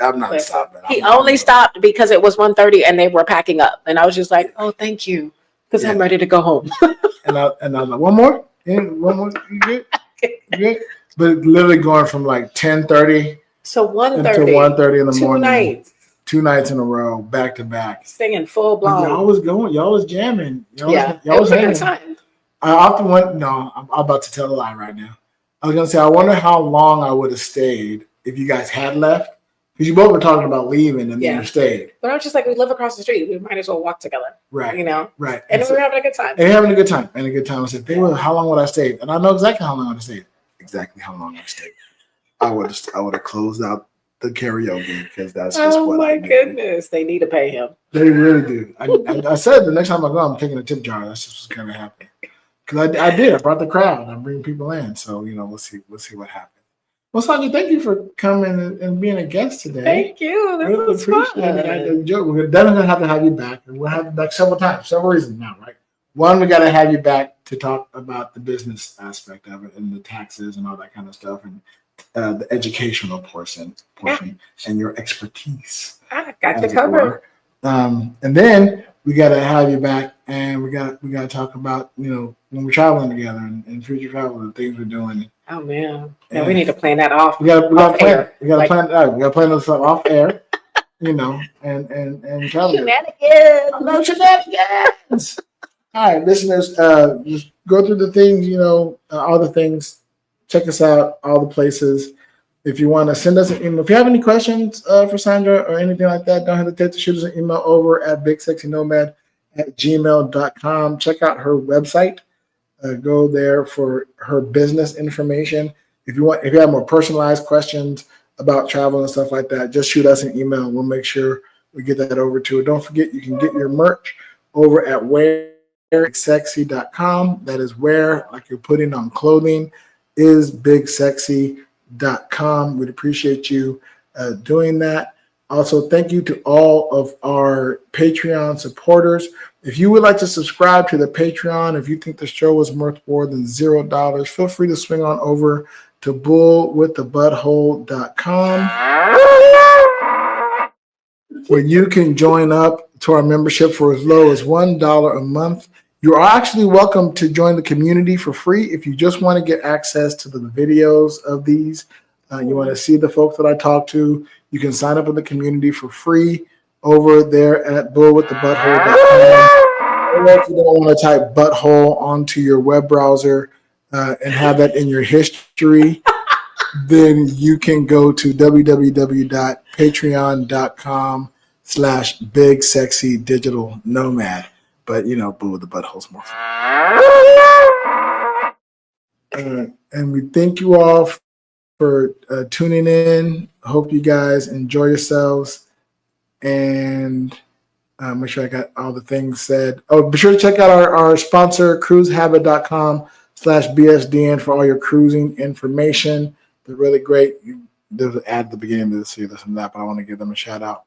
I'm not stopping. He only stopped because it was 1:30 and they were packing up. And I was just like, oh, thank you. Because I'm ready to go home. and I was like, one more? One more? You good? You good? But literally going from like 10:30 so 1:30 until 1:30 in the morning. 2 nights. 2 nights in a row, back to back. Singing full blown. Y'all was jamming. Y'all was a good time. I often went, no, I'm about to tell a lie right now. I was going to say, I wonder how long I would have stayed if you guys had left. Because you both were talking about leaving and then you stayed. But I was just like, we live across the street. We might as well walk together. Right. Right. And we were having a good time. And having a good time. I said, how long would I stay? And I know exactly how long I would have stayed. Exactly how long I stayed. I would have closed out the karaoke because that's just what I do. Oh my goodness. They need to pay him. They really do. I said the next time I go, I'm taking a tip jar. That's just what's going to happen. Because I did. I brought the crowd. I bring people in. So, we'll see what happens. Well, Sandra, thank you for coming and being a guest today. Thank you. This really was fun. We're definitely going to have you back. And we'll have you back several times, several reasons now, right? One, we got to have you back to talk about the business aspect of it and the taxes and all that kind of stuff and the educational portion and your expertise. I got you covered. And then we got to have you back and we got to talk about, when we're traveling together and future travel and things we're doing. Oh man. Yeah, we need to plan that off. We got to plan. We got to plan this stuff off air, and travel. Shenanigans. I love shenanigans. All right, listeners, just go through the things, all the things. Check us out, all the places. If you want to send us an email, if you have any questions for Sandra or anything like that, don't hesitate to shoot us an email over at bigsexynomad@gmail.com. Check out her website. Go there for her business information. If you have more personalized questions about travel and stuff like that, just shoot us an email. We'll make sure we get that over to her. Don't forget, you can get your merch over at bigsexy.com. That is where, like you're putting on clothing, is bigsexy.com. We'd appreciate you doing that. Also, thank you to all of our Patreon supporters. If you would like to subscribe to the Patreon, if you think the show was worth more than $0, feel free to swing on over to bullwiththebutthole.com, where you can join up to our membership for as low as $1 a month. You are actually welcome to join the community for free if you just want to get access to the videos of these You want to see the folks that I talk to, you can sign up in the community for free over there at bullwiththebutthole.com. Or if you don't want to type butthole onto your web browser and have that in your history, then you can go to www.patreon.com/bigsexydigitalnomad. But, Boo with the butthole's more fun. And we thank you all for tuning in. I hope you guys enjoy yourselves. And make sure I got all the things said. Oh, be sure to check out our sponsor, cruisehabit.com/BSDN for all your cruising information. They're really great. There's an ad at the beginning of this, this and that, but I want to give them a shout out.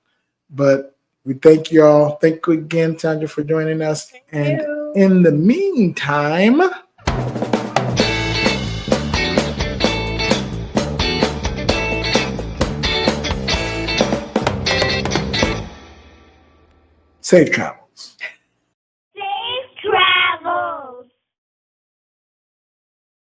But we thank you all. Thank you again, Sandra, for joining us. And in the meantime, safe travel.